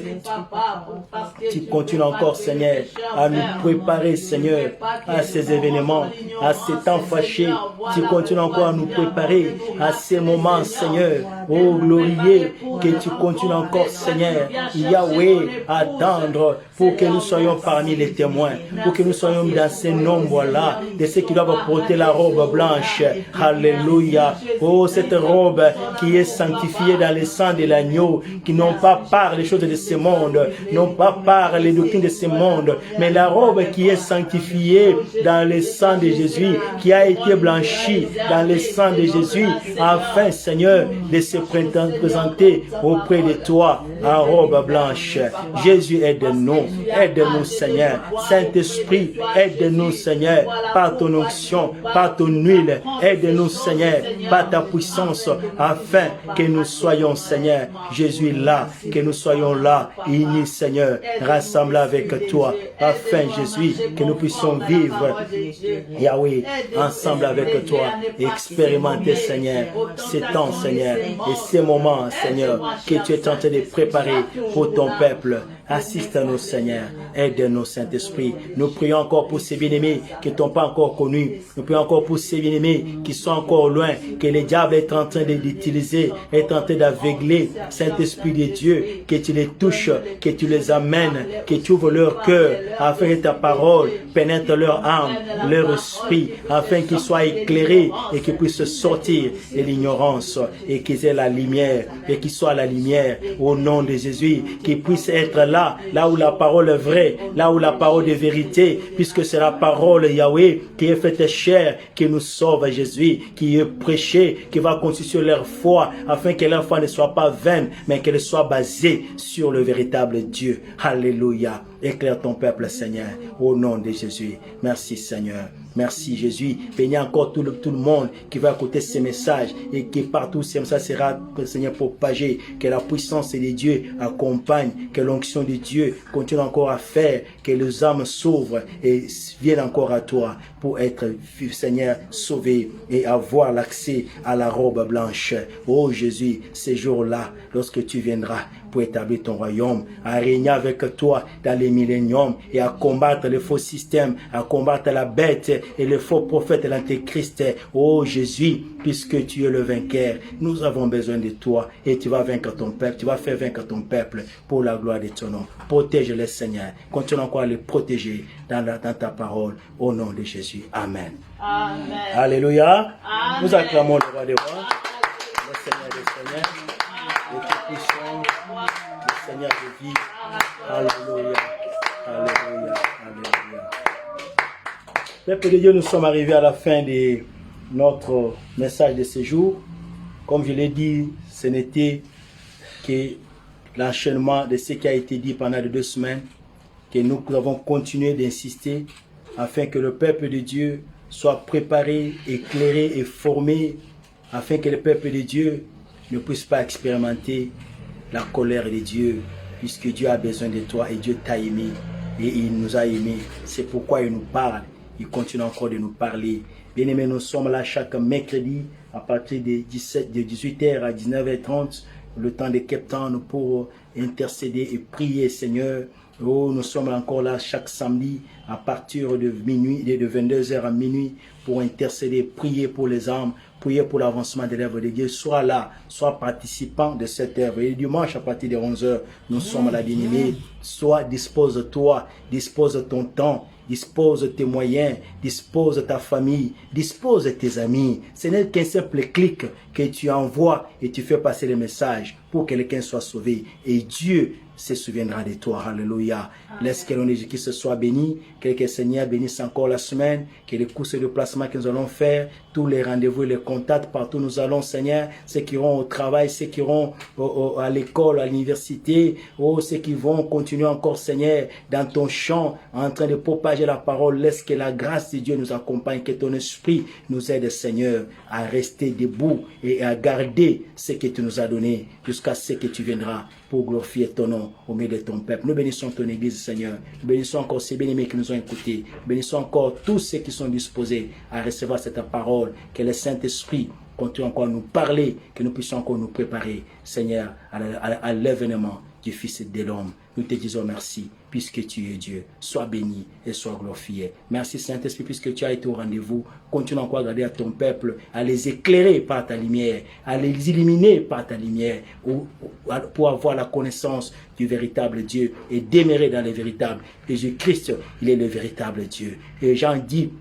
[SPEAKER 1] Tu continues encore, Seigneur, à nous préparer, Seigneur, à ces événements, à ces temps fâchés. Tu continues encore à nous préparer à ces moments, Seigneur. Oh, glorieux, que tu continues encore, Seigneur, Yahweh, à attendre pour que nous soyons parmi les témoins, pour que nous soyons dans ces nombres-là, de ceux qui doivent porter la robe blanche. Alléluia. Oh, cette robe qui est sanctifiée dans le sang de l'agneau, qui n'ont pas part des choses de ce monde, non pas par les doctrines de ce monde, mais la robe qui est sanctifiée dans le sang de Jésus, qui a été blanchie dans le sang de Jésus, afin, Seigneur, de se présenter auprès de toi en robe blanche. Jésus, aide-nous, Seigneur. Saint-Esprit, aide-nous, Seigneur, par ton onction, par ton huile, aide-nous, Seigneur, par ta puissance, afin que nous soyons, Seigneur, Jésus là, que nous soyons là, unis, Seigneur, rassemblés avec toi, afin, Jésus, que nous puissions vivre, Yahweh, ensemble avec toi, expérimenter, Seigneur, ces temps, Seigneur, et ces moments, Seigneur, que tu es en train de préparer pour ton peuple. Assiste-nous, Seigneur. Aide-nous, Saint-Esprit. Nous prions encore pour ces bien-aimés qui ne t'ont pas encore connus. Nous prions encore pour ces bien-aimés qui sont encore loin, que le diable est en train d'utiliser, est en train d'aveugler. Saint-Esprit de Dieu, que tu les touches, que tu les amènes, que tu ouvres leur cœur, afin que ta parole pénètre leur âme, leur esprit, afin qu'ils soient éclairés et qu'ils puissent sortir de l'ignorance et qu'ils aient la lumière, et qu'ils soient la lumière au nom de Jésus, qu'ils puissent être là où la parole est vraie, là où la parole est vérité, puisque c'est la parole Yahweh qui est faite chair, qui nous sauve Jésus, qui est prêché, qui va constituer leur foi, afin que leur foi ne soit pas vaine, mais qu'elle soit basée sur le véritable Dieu. Alléluia. Éclaire ton peuple, Seigneur, au nom de Jésus. Merci, Seigneur. Merci, Jésus. Bénis encore tout le monde qui va écouter ces messages et qui partout ces messages sera, Seigneur, propagé. Que la puissance de Dieu accompagne, que l'onction de Dieu continue encore à faire, que les âmes s'ouvrent et viennent encore à toi pour être, Seigneur, sauvés et avoir l'accès à la robe blanche. Oh Jésus, ces jours-là, lorsque tu viendras pour établir ton royaume, à régner avec toi dans les milléniums et à combattre les faux systèmes, à combattre la bête et les faux prophètes et l'antéchrist. Oh Jésus, puisque tu es le vainqueur, nous avons besoin de toi et tu vas vaincre ton peuple, tu vas faire vaincre ton peuple pour la gloire de ton nom. Protège-les, Seigneur. Continue encore à les protéger dans ta parole, au nom de Jésus. Amen.
[SPEAKER 2] Amen.
[SPEAKER 1] Alléluia.
[SPEAKER 2] Amen.
[SPEAKER 1] Nous acclamons le roi des rois, le Seigneur des seigneurs, le Tout-Puissant, le Seigneur de vie. Alléluia. Alléluia. Alléluia. Peuple de Dieu, nous sommes arrivés à la fin de notre message de ce jour. Comme je l'ai dit, ce n'était que l'enchaînement de ce qui a été dit pendant 2 semaines, que nous avons continué d'insister afin que le peuple de Dieu soit préparé, éclairé et formé, afin que le peuple de Dieu ne puisse pas expérimenter la colère de Dieu, puisque Dieu a besoin de toi et Dieu t'a aimé et il nous a aimés. C'est pourquoi il nous parle, il continue encore de nous parler. Bien-aimés, nous sommes là chaque mercredi à partir de 18h à 19h30, le temps de Cape Town, pour intercéder et prier, Seigneur. Oh, nous sommes encore là chaque samedi à partir de minuit, de 22h à minuit, pour intercéder, prier pour les âmes, prier pour l'avancement de l'œuvre de Dieu. Sois là, sois participant de cette œuvre. Et dimanche à partir de 11h, nous sommes là, bien-aimés. Sois, dispose-toi, dispose ton temps, dispose tes moyens, dispose ta famille, dispose tes amis. Ce n'est qu'un simple clic que tu envoies et tu fais passer le message pour que quelqu'un soit sauvé. Et Dieu se souviendra de toi. Alléluia. Laisse que l'on de Jésus soit béni. Que Seigneur bénisse encore la semaine. Que les courses de placement que nous allons faire, tous les rendez-vous et les contacts partout nous allons, Seigneur. Ceux qui iront au travail, ceux qui iront à l'école, à l'université, ceux qui vont continuer encore, Seigneur, dans ton champ, en train de propager la parole. Laisse que la grâce de Dieu nous accompagne. Que ton esprit nous aide, Seigneur, à rester debout et à garder ce que tu nous as donné jusqu'à ce que tu viendras pour glorifier ton nom au milieu de ton peuple. Nous bénissons ton église, Seigneur. Nous bénissons encore ces bien-aimés qui nous ont écoutés. Nous bénissons encore tous ceux qui sont disposés à recevoir cette parole. Que le Saint-Esprit continue encore à nous parler, que nous puissions encore nous préparer, Seigneur, à l'événement du Fils de l'homme. Nous te disons merci, puisque tu es Dieu. Sois béni et sois glorifié. Merci Saint-Esprit, puisque tu as été au rendez-vous. Continue encore à garder à ton peuple, à les éclairer par ta lumière, à les illuminer par ta lumière, pour avoir la connaissance du véritable Dieu et demeurer dans le véritable. Jésus-Christ, il est le véritable Dieu. Et Jean dit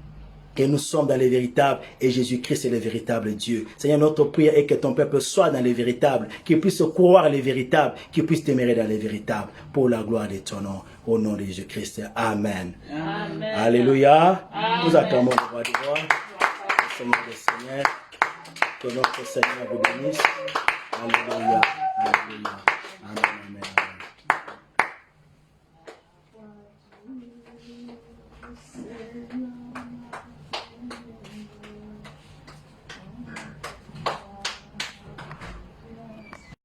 [SPEAKER 1] que nous sommes dans les véritables et Jésus-Christ est le véritable Dieu. Seigneur, notre prière est que ton peuple soit dans les véritables, qu'il puisse croire les véritables, qu'il puisse demeurer dans les véritables, pour la gloire de ton nom, au nom de Jésus-Christ. Amen.
[SPEAKER 2] Amen.
[SPEAKER 1] Alléluia.
[SPEAKER 2] Amen.
[SPEAKER 1] Nous acclamons le roi des rois, le Seigneur des seigneurs. Que notre Seigneur vous bénisse. Alléluia. Alléluia.